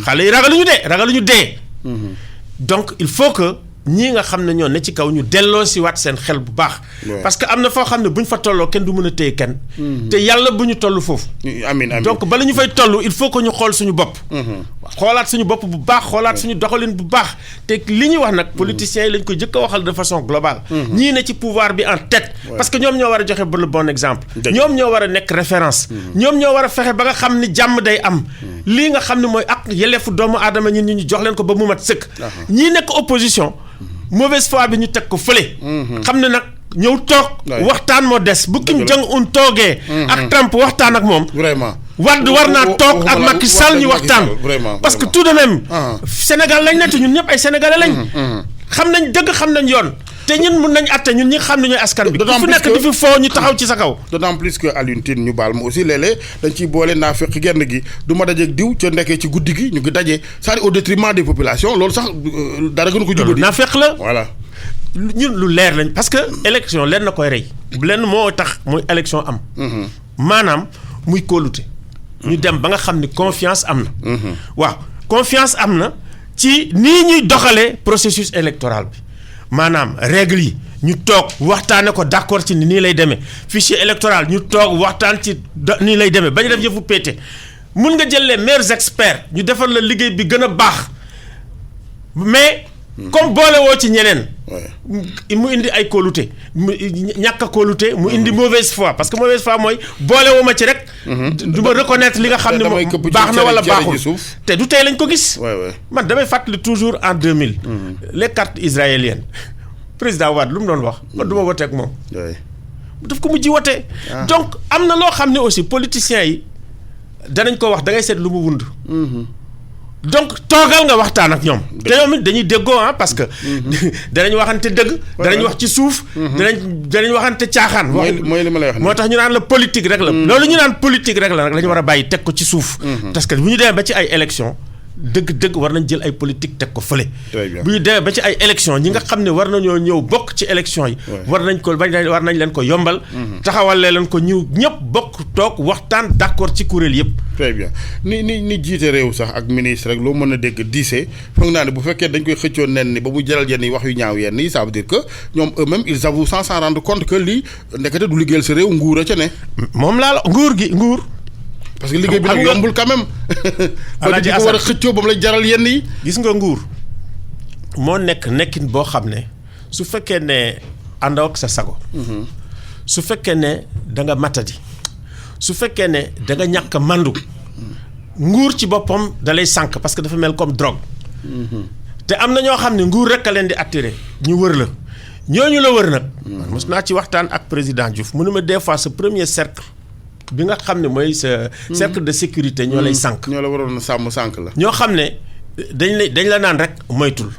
xale yi ragaluñu dee. donc il faut que ñii nga xam ne ñoo ne ci kaw ñu delloo si waat seen xel bu baax. parce que am na foo xam ne bu ñu fa tolloo kenn du mën a téye kenn. te yàlla bu ñu toll foofu. amiin donc bala ñu fay toll il faut que ñu xool suñu bopp. xoolaat suñu bopp bu baax xoolaat suñu doxalin bu baax te li ñuy wax nag politiciens yi lañ ko jëkk a waxal de façon globale. ñii ne ci pouvoir bi en tête. parce que ñoom ñoo war a joxe le bon exemple. ñoom ñoo war a nekk référence. ñoom ñoo war a fexe ba nga xam ni jàmm day am. lii nga xam ne mooy ak yelleefu doomu aadama ñun ñu jox leen ko ba mu mat sëkk. ñii nekk opposition. mauvaise foi bi ñu teg ko fële. xam ne nag ñëw toog. waxtaan moo des bu Kim Jong-un toogee. ak Trump waxtaan ak moom. vraiment Wade war naa toog ak Macky Sall ñu waxtaan. parce que tout de même. Sénégal lañ nekk ñun ñëpp ay sénégalais lañ. xam nañ dëgg xam nañ yoon. te ñun mun nañ atte ñun ñi xam ne ñooy askan bi. ku fi nekk di fi foo ñu taxaw ci sa kaw. d'autant plus que Alioune Tine ñu baal ma aussi léeg-léeg dañ ciy boole naa fekk genn gi du ma dajeeg diw ca ndekkee ci guddi gi ñu ngi daje c'est-à-dire au détriment des populations loolu sax dara gënu ko jubadi. naa fekk la voilà. ñun lu leer lañ parce que élection lenn na koy rey lenn moo tax muy élection am. maanaam muy kóolute. ñu dem ba nga xam ni confiance am na. waaw confiance am na ci nii ñuy doxalee processus électoral bi maanaam règle yi ñu toog waxtaane ko d'accord ci nii lay demee fichier électoral ñu toog waxtaan ci nii lay demee bañ def yëfu péete mun nga jël les meilleurs experts ñu defal la liggéey bi gën a baax mais. comme boole woo ci ñeneen. mu indi ay kóolute mu ñàkk a kóolute mu indi mauvaise foi parce que mauvaise foi mooy boole woo ma ci rek. du ma reconnaître li nga xam ne moom baax na wala baaxul te du tey lañ ko gis. man damay fàttali toujours en 2000. les cartes israéliennes président Wade lu mu doon wax man du ma wote ak moom. daf ko mujj wote. donc am na loo xam ne aussi politiciens yi danañ ko wax da ngay seet lu mu wund. donc toogal nga waxtaan ak ñoom. te ñoom it dañuy déggoo parce que. danañ waxante dëgg. danañ wax ci suuf. danañ waxante caaxaan. mooy li ma lay wax moo tax ñu naan la politique rek la. loolu ñu naan politique rek la nag la ñu war a bàyyi teg ko ci suuf. parce que bu ñu demee ba ci ay élections dëgg war nañ jël ay politique teg ko fële. bu ñu demee ba ci ay élections ñi nga xam ne war nañoo ñëw bokk ci élections yi. war nañ leen ko yombal. taxawal leen ko ñu ñëpp bokk toog waxtaan d'accord ci kuréel yëpp. très bien ni jiite réew sax ak ministre rek loo mën a dégg diisee foog naa ne bu fekkee dañ koy xëccoon nen ni ba mu jaral yenn yi wax yu ñaaw yenn yi ça veut dire que ñoom eux-mêmes ils avouent sans s'en rendre compte que lii ndekete du liggéeyal sa réew nguur a ca ne. moom laa la nguur. parce que liggéey bi nag yombul quand même. Alaaji ko war a xëccoo ba mu lay jaral yenn yi. gis nga nguur moo nekkin boo xam ne su fekkee ne àndoo ak sa sago. su fekkee ne da nga matadi. su fekkee ne da nga ñàkk mandu nguur ci boppam da lay sànq parce que dafa mel comme drogue. te am na ñoo xam ne nguur rek a leen di attiré ñu wër la ñooñu la wër nag. mos naa ci waxtaan ak président Diouf mu ne ma des fois sa premier cercle bi nga xam ne mooy sa cercle de sécurité ñoo lay sànq. ñoo la waroon a sàmm sànq la. ñoo xam ne dañ la naan rek moytul.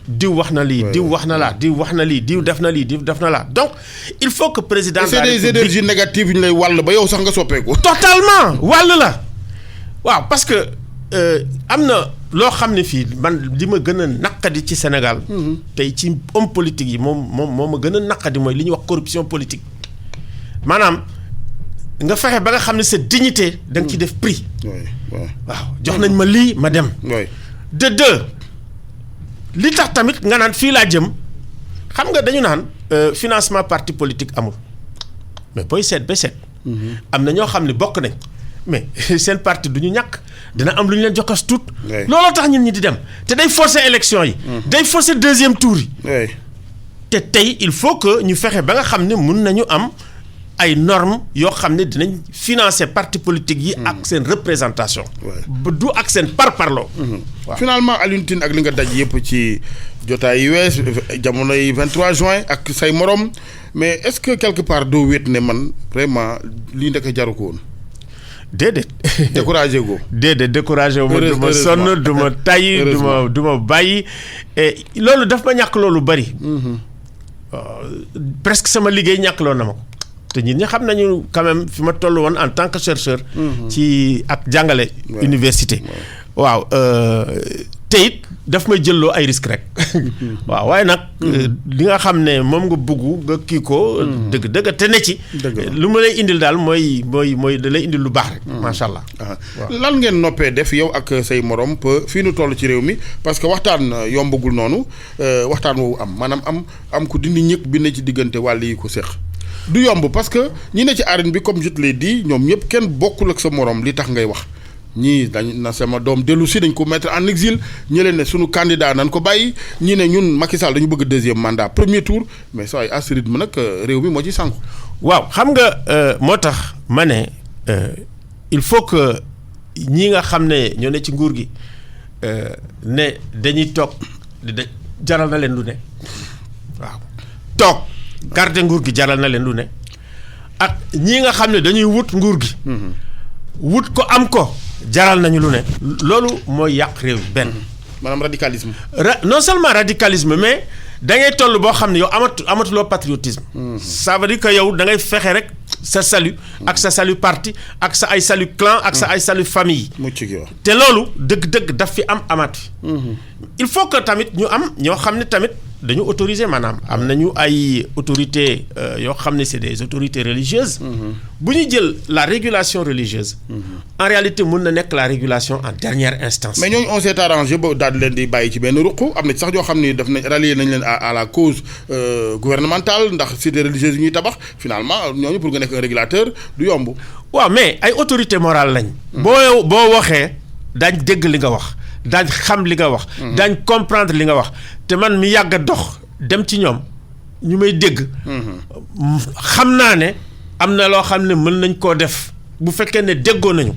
diw wax na lii diw wax na laa diw wax na lii diw def na lii diw def na laa donc il faut que président. c'est des énergies négatives yu ñu lay wàll ba yow sax nga soppeeku. totalement wàll la waaw parce que am na loo xam ne fii man li ma gën a naqadi ci Sénégal. tey ci homme politique yi moom ma gën a naqadi mooy li ñuy wax corruption politique maanaam. nga fexe ba nga xam ne sa dignité da nga ci def prix. waaw jox nañ ma lii ma dem. de deux li tax tamit nga naan fii laa jëm xam nga dañu naan financement parti politique amul mais booy seet ba seet. am na ñoo xam ne bokk nañ mais seen parti du ñu ñàkk dina am lu ñu leen jox tuut. looloo tax ñun ñi di dem te day fausser élection yi. day fausser deuxième tour yi. te tey il faut que ñu fexe ba nga xam ne mun nañu am. ay normes yoo xam ne dinañ financer parti politique yi ak seen représentation. ba du ak seen parparloo. finalement Alioune Tine ak li nga daj yëpp ci jotaay yi wees jamonoy 23 juin ak say morom mais est-ce que quelque part doo wéet ne man vraiment lii ndeke jaru ko woon. déedéet. découragé go. déedéet découragé wu ma du ma sonn du ma tàyyi du ma bàyyi loolu daf ma ñàkk loolu bari. presque sama liggéey ñàkkloo na ma ko. te ñun ñi xam nañu quand même fi ma toll woon en tant que chercheur. ci ak jàngale. université. waaw te it daf may jëlloo ay risques rek. waaw waaye nag. li nga xam ne moom nga bëgg nga kii ko. dëgg te ne ci. lu ma lay indil daal mooy da lay indil lu baax rek. macha allah. lan ngeen noppee def yow ak say morom fii nu toll ci réew mi parce que waxtaan yombagul noonu waxtaan woowu am maanaam am ku dindi ñëpp bi ne ci diggante wàll yi ko séq. du yomb parce que ñi ne ci arène bi comme je te l'ai dit ñoom ñëpp kenn bokkul ak sa morom li tax ngay wax ñii dañ na sama doom dellu si dañ ko mettre en exil ñi leen ne sunu candidat nañ ko bàyyi ñii ne ñun Macky Sall dañu bëgg deuxième mandat premier tour mais saa yu à ce rythme nag réew mi moo ci sànku. waaw xam nga moo tax ma ne il faut que ñi nga xam ne ñoo ne ci nguur gi ne dañuy toog jaral na leen lu ne waaw toog. garde nguur gi jaral na leen lu ne ak ñii nga xam ne dañuy wut nguur gi wut ko am ko jaral nañu lu ne loolu mooy yàq réew mi benn maanaam radicalisme non seulement radicalisme mais da ngay toll boo xam ne yow amatuloo patriotisme ça veut dire que yow da ngay fexe rek sa salut ak sa salut parti ak sa ay salut clan ak sa ay salut famille te loolu dëgg-dëgg daf fi amaat fi il faut que tamit ñu am ñoo xam ne tamit dañu autoriser maanaam am nañu ay autorités yoo xam ne c'est des autorités religieuses. bu ñu jël la régulation religieuse. en réalité mën na nekk la régulation en dernière instance. mais ñooñu on s'est arrangé ba daal di leen di bàyyi ci benn ruq am na ci sax yoo xam ni daf nañ rallier nañ leen à la cause gouvernementale ndax cité religieuse yi ñuy tabax finalement ñooñu pour nga nekk un régulateur du yomb. waaw mais ay autorités morales lañ. boo waxee daañ dégg li nga wax. daañ xam li nga wax. daañ comprendre li nga wax te man mi yàgg a dox dem ci ñoom ñu may dégg. xam naa ne am na loo xam ne mën nañ koo def bu fekkee ne déggoo nañu.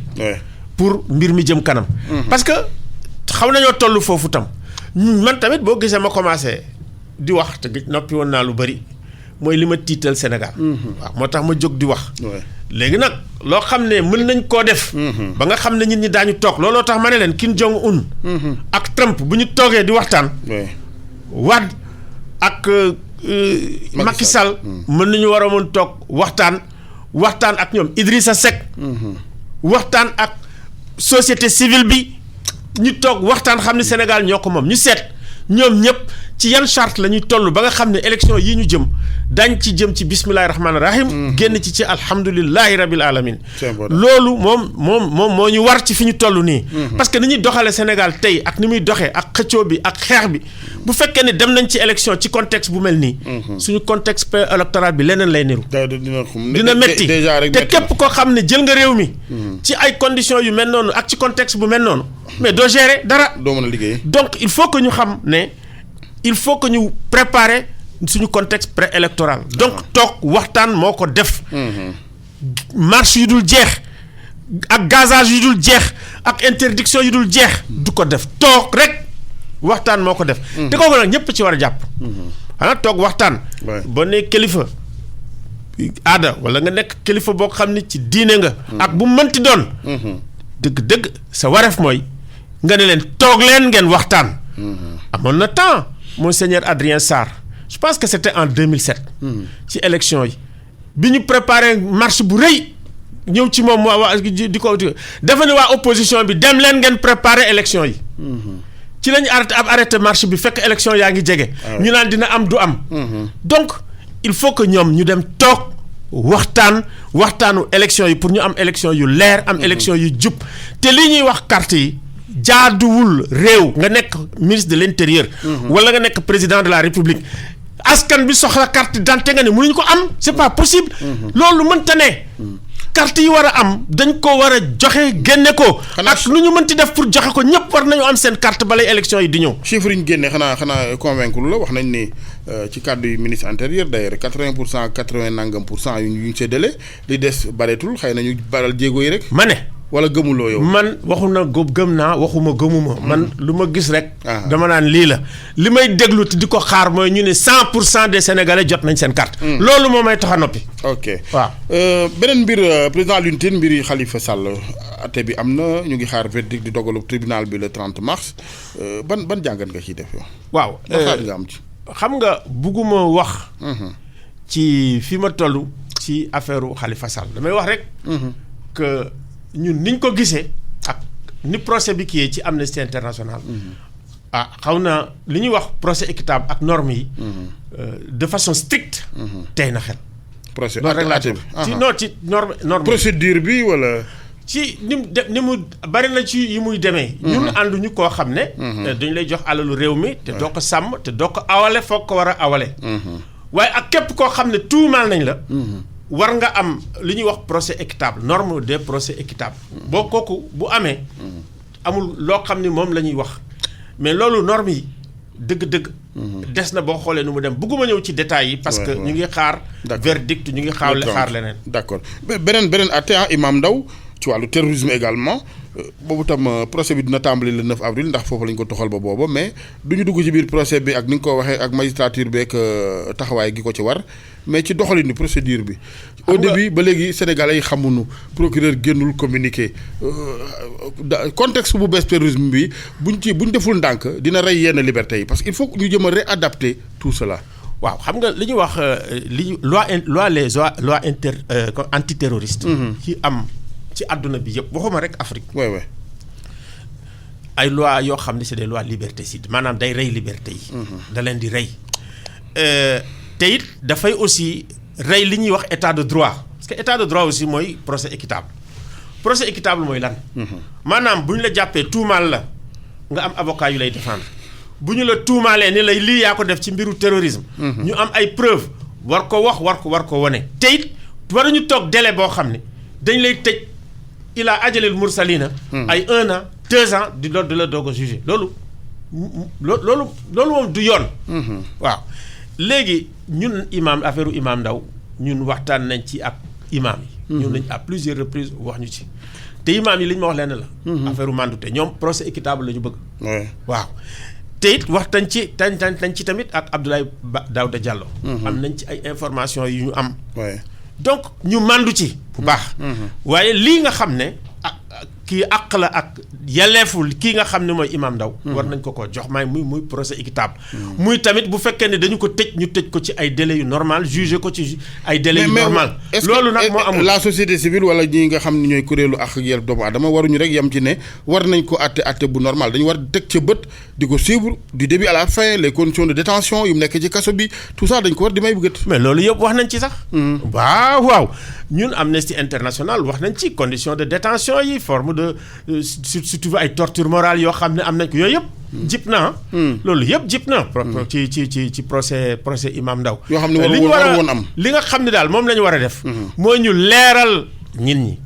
pour mbir mi jëm kanam. parce que xaw nañoo toll foofu tam man tamit boo gisee ma commencé di wax te noppi woon naa lu bari mooy li ma tiital Sénégal. waaw moo tax ma jóg di wax. léegi nag loo xam ne mën nañ koo def. ba nga xam ne nit ñi daañu toog looloo tax ma ne leen Kim Jong Un. ak Trump bu ñu toogee di waxtaan. Wade ak Macky Sall. mën nañu war a mën toog waxtaan ak ñoom Idrissa Seck. waxtaan ak société civile bi ñu toog waxtaan xam ne Sénégal ñoo ko moom ñu seet ñoom ñëpp ci yan charte la ñuy toll ba nga xam ne élection yii ñu jëm dañ ci jëm ci bismillahi rahmaani rahim. génn ci alhamdulillahi rabil alamin loolu moom moo ñu war ci fi ñu toll nii. parce que ni ñuy doxale Sénégal tey ak ni muy doxee ak xëccoo bi ak xeex bi bu fekkee ne dem nañ ci élection ci contexte bu mel nii. suñu contexte électoral bi leneen lay niru. dina métti te képp koo xam ne jël nga réew mi. ci ay conditions yu mel noonu ak ci contexte bu mel noonu. mais doo gérer dara. doo mën a liggéey. donc il faut que ñu xam ne il faut que ñu préparer suñu contexte préélectoral. donc toog waxtaan moo ko def. marche yu dul jeex ak gazage yu dul jeex ak interdiction yu dul jeex. du ko def toog rek waxtaan moo ko def. te kooku nag ñëpp ci war a jàpp. xanaa toog waxtaan. boo nee kilifa aada wala nga nekk kilifa boo xam ni ci diine nga. ak bu mënti doon. dëgg-dëgg sa wareef mooy nga ne leen toog leen ngeen waxtaan. amoon na temps monseigneur Adrien Sarr je pense que c'était en 2007. ci élection yi bi ñu préparé marche bu rëy ñëw ci moom waa di ko dafa ne waa opposition bi dem leen ngeen préparé élection yi. ci la ñu arrêté marche bi fekk élection yaa ngi jege. ñu naan dina am du am. donc il faut que ñoom ñu dem toog waxtaanu élection yi pour ñu am élection yu leer am élection yu jub te li ñuy wax carte yi jaaduwul réew nga nekk ministre de l'intérieur. wala nga nekk président de la république askan bi soxla carte d'identité nga ne mënuñu ko am c'est pas possible. loolu mënta ne. carte yi war a am dañ ko war a joxe génne ko. ak nu ñu mënti def pour joxe ko ñëpp war nañu am seen carte balay élection yi di ñëw. chiffre yi ñu génne xanaa convaincre la wax nañ ni ci kàddu yu ministre intérieur d'ailleurs 80% nangam pour cent yu ñu séddale li des bareetul xëy na ñu baral jéego yi rek. ma ne. wala gëmuloo yow. man waxu na gëm naa waxuma gëmuma. man lu ma gis rek. dama naan lii la li may déglu te di ko xaar mooy ñu ne 100% des sénégalais jot nañ seen carte. loolu moo may tax a noppi. ok waaw. beneen mbir président Alioune Tine mbiri Khalifa Sall atte bi am na ñu ngi xaar verdict di dogalu tribunal bi le 30 mars ban jàngat nga ciy def yow. waaw xaar nga am ci. xam nga bugguma wax. ci fi ma toll ci affaire Khalifa Sall damay wax rek. que ñun niñ ko gisee ak ni procès bi kii ci Amnesty International. xaw na li ñuy wax procès équitable ak normes yi. de façon stricte. tey na xel. procès loolu rek laa ci ci norme procédure bi wala. ci ni mu bari na ci yi muy demee. ñun ànduñu koo xam ne. dañu lay jox alalu réew mi te doo ko sàmm te doo ko awale foog ko war a awale. waaye ak képp koo xam ne tuumaal nañ la. war nga am li ñuy wax procès équitable norme des procès équitables. boo kooku bu amee. amul loo xam ni moom la ñuy wax mais loolu norme yi dëgg-dëgg. des na boo xoolee nu mu dem bëgguma ñëw ci détails yi. parce que ñu ngi xaar. verdict ñu ngi xaar leneen. d'accord beneen atte Imam Ndao ci wàllu terrorisme également boobu tam procès bi dina tàmbali le 9 avril ndax foofu lañ ko toxal ba booba mais du ñu dugg ci biir procès bi ak ni nga ko waxee ak magistrature beeg taxawaay gi ko ci war mais ci doxalinu procédure bi. au début ba léegi sénégalais yi xamuñu procureur génnul communiqué contexte bu bees terrorisme bi buñ deful ndànk dina rey yenn liberté yi parce que il faut que ñu jëm a réadapter tout cela. waaw xam nga li ñuy wax loi antiterroriste. ci am. ci àdduna bi yëpp waxuma rek Afrique. oui. ay loi yoo xam ne c'est des lois liberticides maanaam day rey liberté yi. da leen di rey te it dafay aussi rey li ñuy wax état de droit parce que état de droit aussi mooy procès équitable mooy lan. maanaam bu ñu la jàppee tuumaal la nga am avocat yu lay défendre bu ñu la tuumaalee ni lay lii yaa ko def ci mbiru terrorisme. ñu am ay preuves war ko wax war ko wane. te it waruñu toog délai boo xam ne dañ lay tëj ilaa ajalil mursalina ay 1 an 2 ans di la doog a jugé loolu moom du yoon. waaw léegi ñun affaire imam Ndao ñun waxtaan nañ ci ak imam yi. ñëw nañ à plusieurs reprises wax ñu ci. te imam yi li ñu ma wax lenn la. affaire mandute ñoom procès équitable la ñu bëgg. waaw te it waxtaan ci tañ ci tamit ak Abdoulaye Daouda Diallo. am nañ ci ay informations yu ñu am. donc ñu mandu ci bu baax. waaye lii nga xam ne kii àq la ak yelleeful kii nga xam ne mooy imam Ndao war nañ ko jox muy procès équitable. muy tamit bu fekkee ne dañu ko ñu tëj ko ci ay délais yu normal jugé ko ci ay délais yu normal loolu nag moo amul la société civile wala ñi nga xam ne ñooy kuréelu ak yelleef doomu aadama waruñu rek yam ci ne war nañ ko àtte bu normal dañu war teg ca bët di ko suivre du début à la fin les conditions de détention yu mu nekk ci kaso bi tout ça dañ ko war di may bëggat. mais loolu yëpp wax nañ ci sax. waaw ñun Amnesty International wax nañ ci conditions de détention yi forme de si tu veux ay torture morale yoo xam ne am nañ ko yooyu yëpp. jip na loolu yëpp jip na. ci procès imam Ndao. yoo xam ne war woon am li nga xam ne daal moom la ñu war a def. mooy ñu leeral nit ñi.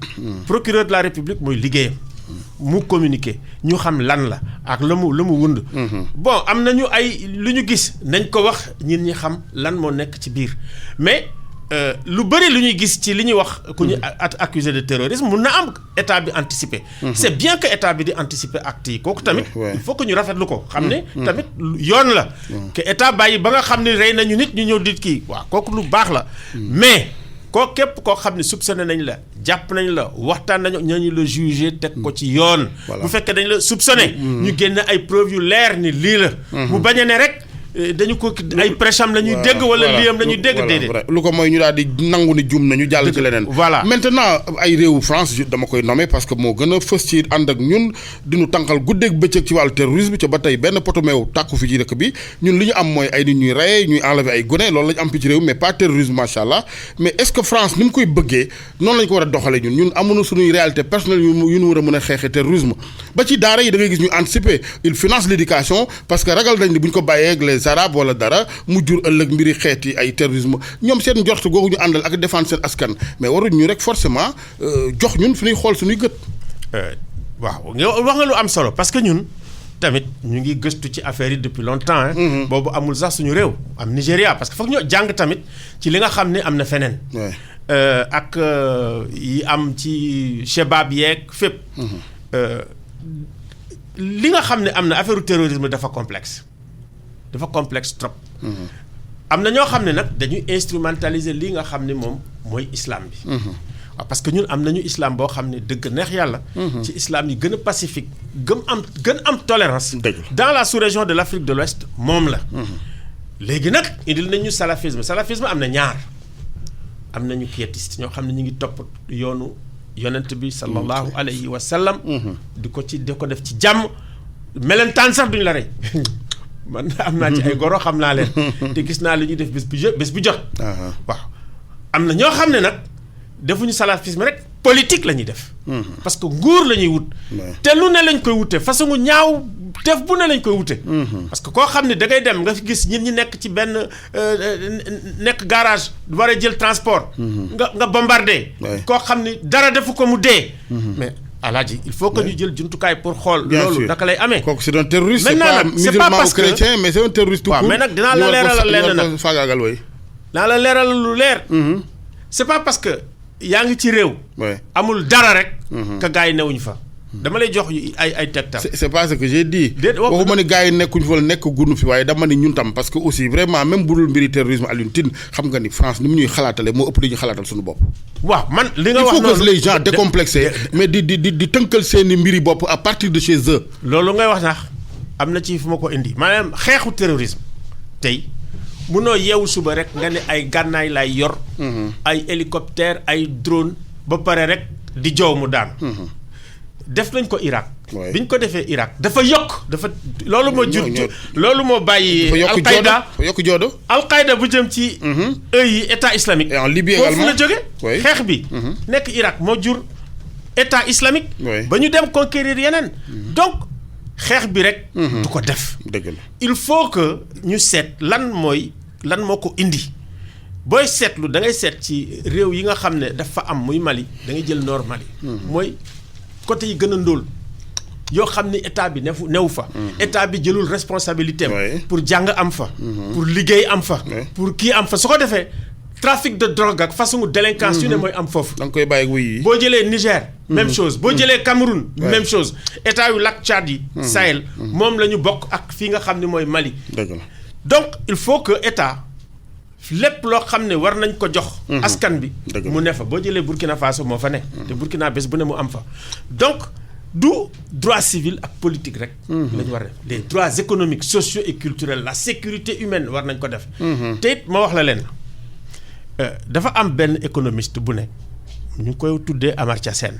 procureur de la République mooy liggéeyam. mu communiquer ñu xam lan la ak la mu wund. bon am nañu ay lu ñu gis nañ ko wax nit ñi xam lan moo nekk ci biir mais. lu bëri lu ñuy gis ci li ñuy wax ku ñu accusé de terrorisme mun na am état bi anticiper. c'est bien que état bi di anticiper actes yi kooku tamit. il faut que ñu rafetlu ko. xam ne tamit yoon la. que état bàyyi ba nga xam ne rey nañu nit ñu ñëw di kii waaw kooku lu baax la. mais képp koo xam ne soupçonné nañ la jàpp nañ la waxtaan nañu ñooñu la jugé teg ko ci yoon. bu fekkee dañ la soupçonné. ñu génne ay preuves yu leer ni lii la. mu bañ a ne rek. dañu ko ay prêcham la ñuy dégg wala liyam la ñuy dégg déedéet lu ko mooy ñu daal di nangu ni jum nañu jàll ci leneen. voilà maintenant ay réewu France dama koy nommer parce que moo gën a fës ci ànd ak ñun diñu tànqal guddeeg bëccëg ci wàllu terrorisme ca ba tey benn poto meew tàkku fi ci dëkk bi ñun li ñu am mooy ay nit ñuy rey ñuy enlever ay gone loolu la ñu am fi ci réew mais pas terrorisme macha allah mais est-ce que France ni mu koy bëggee noonu la ñu ko war a doxalee ñun amuñu suñuy réalité personnelle yu ñu war a mën a xeexee terrorisme ba ci daara yi da ngay gis ñu anticiper il finance l'éducation parce que ragal dañ ni bu ñu ko bàyyee ak les arabes wala dara mu jur ëllëg mbiri xeeti ay terrorisme ñoom seen njort googu ñu àndal ak défendre seen askan mais waruñ ñu rek forcément jox ñun fi ñuy xool suñuy gët. waaw wax nga lu am solo parce que ñun tamit ñu ngi gëstu ci affaire yi depuis longtemps. boobu amul sax suñu réew am Nigéria parce que foog ñu jàng tamit ci li nga xam ne am na feneen. ak yi am ci Chebab yeeg fépp. li nga xam ne am na affaire terrorisme dafa complexe trop. am na ñoo xam ne nag dañuy instrumentaliser li nga xam ne moom mooy islam bi. waaw parce que ñun am nañu islam boo xam ne dëgg neex yàlla. ci islam yi gën a pacifique gën am tolérance. dans la sous-région de l'Afrique de l'Ouest moom la. léegi nag indil nañu salafisme am na ñaar am nañu quiétiste ñoo xam ne ñu ngi topp yoonu yonent bi sallallahu alayhi wa sallam. di ko def ci jàmm melentaan sax duñu la rey. man am naa ci ay goro xam naa leen te gis naa li ñuy def bés bu jot. waaw am na ñoo xam ne nag defuñu salafisme rek politique la ñuy def. parce que nguur la ñuy wut. te lu ne lañ koy wute façon ñaaw def bu ne lañ koy wute. parce que koo xam ne da ngay dem nga gis nit ñi nekk ci benn nekk garage war a jël transport. nga bombardé. koo xam ne dara defu ko mu dee. mais Alaaji il faut que ñu jël jumtukaay pour xool. loolu naka lay amee. kooku c'est un terroriste. c'est pas parce que chrétien mais c'est un terroriste. waaw mais nag dinaa la leeralal lenn nag faagaagal way. dinaa la leeralal lu leer. c'est pas parce que yaa ngi ci réew. amul dara rek. que gars yi newuñu fa. dama lay jox ay tegtal. c'est pas ce que j'ai dit. waxuma ni gars yi nekkuñu fa la nekk gunu fi waaye dama ni ñun tam parce que aussi vraiment même bu dul mbiri terrorisme Alioune Tine xam nga ni France ni mu ñuy xalaatale moo ëpp li ñuy xalaatal suñu bopp. waaw man li nga wax il faut que les gens décomplexés mais di tënkal seeni mbiri bopp à partir de chez eux. loolu ngay wax sax am na ci fu ma ko indi maanaam xeexu terrorisme tey munoo yeewu suba rek nga ne ay gànnaay lay yor. ay hélicoptère ay drone ba pare rek di joow mu daan. def nañ ko Irak. Ouais. bi ñu ko defee Irak dafa yokk loolu moo jur. loolu moo bàyyi. Al-Qaïda yokk joodo. Al-Qaïda bu jëm ci. yi état islamique. et en Libye également foofu la jóge. Oui. xeex bi. nekk Irak moo jur état islamique. Oui. ba ñu dem conquérir yeneen. donc xeex bi rek. du ko def. dëgg la. il faut que ñu seet lan moo ko indi booy seetlu da ngay seet ci réew yi nga xam ne dafa am muy Mali da ngay jël nord Mali. mooy côté yi gën a ndóol yoo xam ne état bi newu fa. état bi jëlul responsabilité am. Oui. pour jàng am fa. pour liggéey am fa. Oui. pour kii am fa su ko defee trafic de drogue ak façon délinquance yu ne mooy am foofu. da nga koy bàyyi wuy yi. boo jëlee Niger. même chose boo jëlee Cameroun. même chose état yu lac Tchad yi. Sahel moom la ñu bokk ak fii nga xam ne mooy Mali. dëgg la. donc il faut que état lépp loo xam ne war nañ ko jox. askan bi Dëgg la. mu ne fa boo jëlee Burkina Faso moo fa ne. te Burkina bés bu ne mu am fa. donc du droit civil ak politique rek. la ñu war a def les droits économiques sociaux et culturels la sécurité humaine war nañ ko def. te it ma wax la leen dafa am benn économiste bu ne ñu ngi koy tuddee Amartya Sen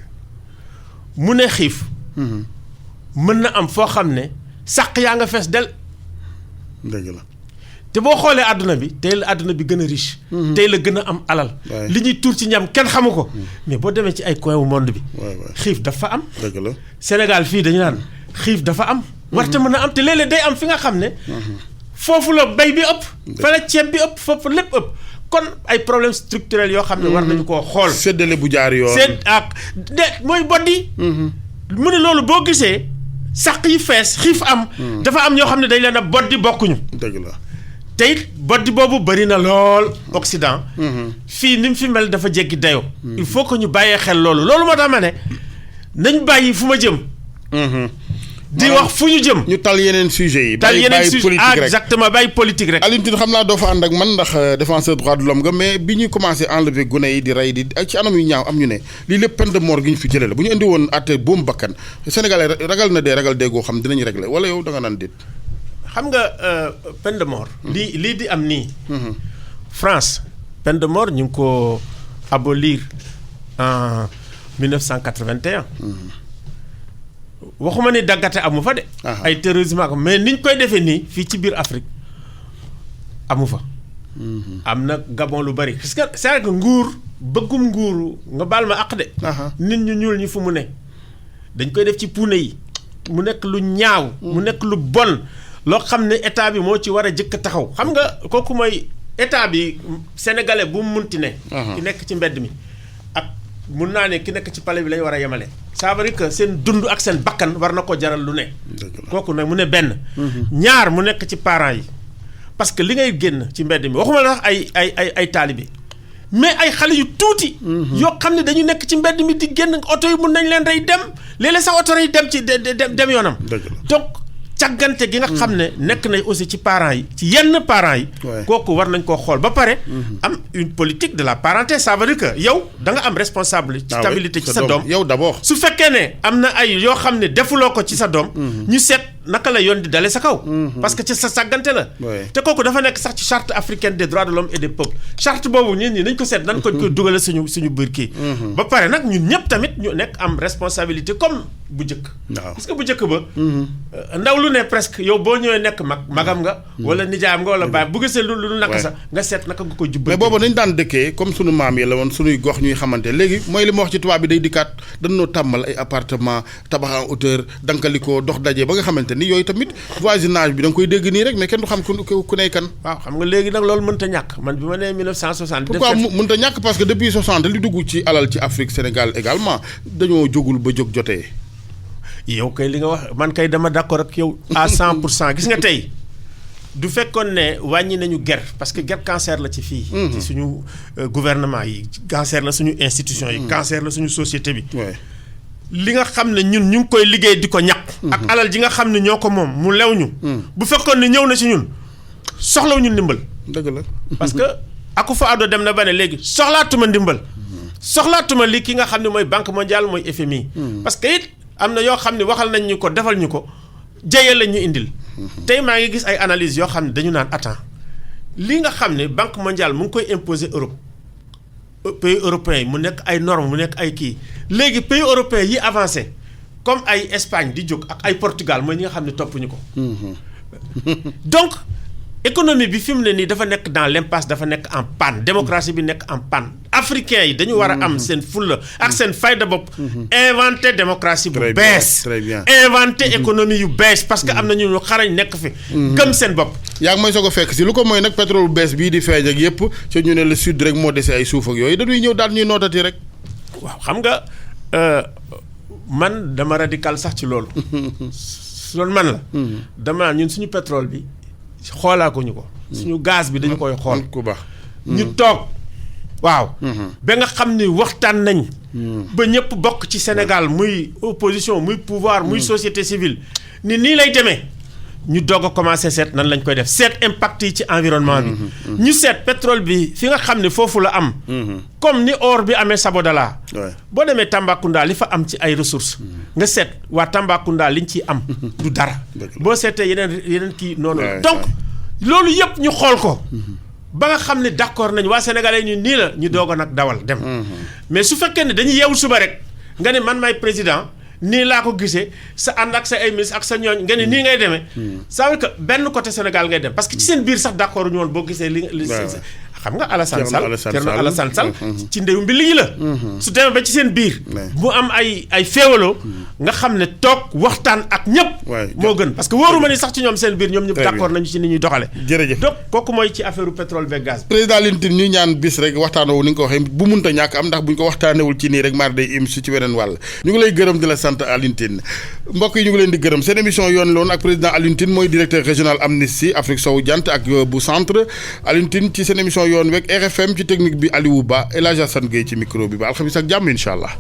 mu ne xiif. mën na am foo xam ne sàq yaa nga fees del. dëgg la. te boo xoolee àdduna bi tey la àdduna bi gën a riche. tey la gën a am alal. Ouais. li ñuy tuur ci ñam kenn xamu ko. mais boo demee ci ay coin wu monde bi. Ouais, ouais. xiif dafa am. dëgg la. Sénégal fii dañu naan xiif dafa am. warte mën a am te léeg-léeg day am fi nga xam ne. foofu la bay bi ëpp. fa la ceeb bi ëpp foofu lépp ëpp. kon ay problèmes structurels yoo xam ne war nañu koo xool. séddale bu jaar yoon. seen ak mooy boddi. mu ne loolu boo gisee sàq yi fees xiif am. dafa am ñoo xam ne dañ leen a boddi bokkuñu. dëgg la. te it boddi boobu bëri na lool Occident. fii ni mu fi mel dafa jéggi dayoo. il faut que ñu bàyyee xel loolu moo tax ma ne nañ bàyyi fu ma jëm. di wax fu ñu jëm. ñu tal yeneen sujets yi. tal yeneen sujet politique rek. exactement bàyyi politique rek. Alioune Tine xam naa doo fa ànd ak man ndax défenseur droit de l'homme nga mais bi ñuy commencé enlever gune yi di rey di ak ci anam yu ñaaw am ñu ne lii lépp peine de mort gi ñu fi jëlee la bu ñu indi woon àtte boobu bakkan Sénégalais ragal na dee ragal dee goo xam dinañu régler wala yow da nga naan déet. xam nga peine de mort. lii di am nii. France peine de mort ñu ngi ko abolir en 1981. waxuma ni daggate amu fa de. ay terrorisme ak mais niñ koy defee nii fii ci biir Afrique amu fa. am na Gabon lu bari parce que c'est vrai que nguur bëggum nguuru nga baal ma àq de. nit ñu ñuul ñi fu mu ne dañ koy def ci puune yi mu nekk lu ñaaw. mu nekk lu bon loo xam ne état bi moo ci war a jëkk taxaw xam nga kooku mooy état bi sénégalais bu mu munti ne. ki nekk ci mbedd mi ak mun naa ne ki nekk ci palais bi lañu war a yemale. ça veut dire que seen dund ak seen bakkan war na ko jaral lu ne. kooku nag mu ne benn. ñaar mu nekk ci parents yi parce que li ngay génn ci mbedd mi waxuma la sax ay taalibe mais ay xale yu tuuti. yoo xam ne dañu nekk ci mbedd mi di génn oto yi mun nañ leen rey dem léeg-léeg sax oto yi dem ci dem yoonam. donc càggante gi nga xam ne nekk na aussi ci parents yi ci yenn parents yi. kooku war nañ koo xool ba pare. am une politique de la parenté ça veut dire que yow da nga am responsable. stabilité ci sa doom yow d'abord. su fekkee ne am na ay yoo xam ne defuloo ko ci sa doom. ñu seet naka la yoon di dale sa kaw. parce que ci sa sàggante la. te kooku dafa nekk sax ci charte africaine des droits de l'homme et des peuples charte boobu ñun ñi nañ ko seet nan ko dugale suñu biir kii. ba pare nag ñun ñëpp tamit ñu nekk am responsabilité comme bu njëkk. parce que bu njëkk ba. ndaw lu ne presque yow boo ñëwee nekk magam nga. wala nijaayam nga wala baay bu gisee lu naka sax nga seet naka nga ko jubbal. mais boobu nañ daan dëkkee comme sunu maam yi la woon sunuy gox ñuy xamante léegi mooy li ma wax ci tubaab bi day dikkaat dañoo tàmmal ay appartement tabax en hauteur dankalikoo dox daje ba nga xamante ni yooyu tamit voisinage bi da nga koy dégg nii rek mais kenn du xam ku ne kan. waaw xam nga léegi nag loolu mënta ñàkk man bi ma nee 1960. pourquoi mënta ñàkk parce que depuis 60 li dugg ci alal ci Afrique Sénégal également dañoo jógul ba jóg jotee. yow kay li nga wax man kay dama d'accord ak yow à 100% gis nga tey du fekkoon ne wàññi nañu guerre parce que guerre cancer la ci fii. ci suñu gouvernement yi cancer la suñu institution yi. cancer la suñu société bi. li nga xam ne ñun ñu ngi koy liggéey di ko ñàkk. ak alal ji nga xam ne ñoo ko moom mu lew ñu. bu fekkoon ne ñëw na ci ñun soxlaw ñu ndimbal. dëgg la parce que Akufo-Addo dem na ba ne léegi soxlaatuma ndimbal. soxlaatuma li ki nga xam ne mooy banque mondiale mooy FMI. parce que it am na yoo xam ne waxal nañ ñu ko defal ñu ko jëye lañ ñu indil. tey maa ngi gis ay analyses yoo xam ne dañu naan attends li nga xam ne banque mondiale mu ngi koy imposer Europe pays européens yi mu nekk ay normes mu nekk ay kii léegi pays européens yi avancé comme ay Espagne di jóg ak ay Portugal mooy ñi nga xam ne toppuñu ko. donc économie bi fi mu ne nii dafa nekk dans l'impasse, dafa nekk en panne, démocratie bi nekk en panne. africains yi dañu war a am seen fulla ak seen fayda bopp. inventer démocratie bu bees. très bien inventer économie yu bees parce que am na ñu xarañ nekk fi. gëm seen bopp. yaa ngi may soog a fekk si lu ko mooy nag pétrole bu bees bii di feeñ ak yëpp ci ñu ne le sud rek moo dese ay suuf ak yooyu dañuy ñëw daal ñuy nootati rek. waaw xam nga man dama radical sax ci loolu. loolu man la. dama ñun suñu pétrole bi xoolaa ko ñu ko. suñu gaz bi dañu koy xool. ku baax ñu toog. waaw. ba nga xam ni waxtaan nañ. ba ñëpp bokk ci Sénégal muy opposition muy pouvoir muy société civile ni nii lay demee. ñu doog a commencé seet nan lañ koy def seet impact yi ci environnement bi. ñu seet pétrole bi fi nga xam ne foofu la am. comme ni or bi amee Sabodala. boo demee Tambacounda li fa am ci ay ressources. nga seet waa Tambacounda liñ ciy am. du dara. boo seetee yeneen kii noonu. donc loolu yëpp ñu xool ko. ba nga xam ne d'accord nañ waa sénégalais ñu nii la ñu doog a nag dawal dem. mais su fekkee ne dañuy yeewu suba rek nga ne man maay président. nii laa ko gisee sa ànd ak sa ay ministre ak sa ñooñ nga ne nii ngay demee. ça veut dire que benn côté Sénégal ngay dem parce que ci seen biir sax d'accord ñu woon boo gisee li xam nga Alassane Sall ci ndeyum bi lii la. su demee ba ci seen biir. mu am ay féewaloo. nga xam ne toog waxtaan ak ñëpp. moo gën parce que wóoruma ni sax ci ñoom seen biir ñoom ñëpp d'accord nañu ci ni ñuy doxale jërëjëf donc kooku mooy ci affaire pétrole beeg gaz bi. président Alioune ñu ñaan bis rek waxtaanoo ni nga ko waxee bu munta ñàkk am ndax buñ ko waxtaanewul ci nii rek maar day im si ci weneen wàll ñu ngi lay gërëm di la sant Alioune Tine mbokk yi ñu ngi leen di gërëm seen émission yoon loon ak président Alioune Tine mooy directeur régional Amnesty Afrique sowu jant ak bu centre Alioune Tine ci seen émission yoon week RFM ci technique bi Aliou Ba El Hadj Assane Gueye ci micro bi ba alxamis ak jàmm incha allah.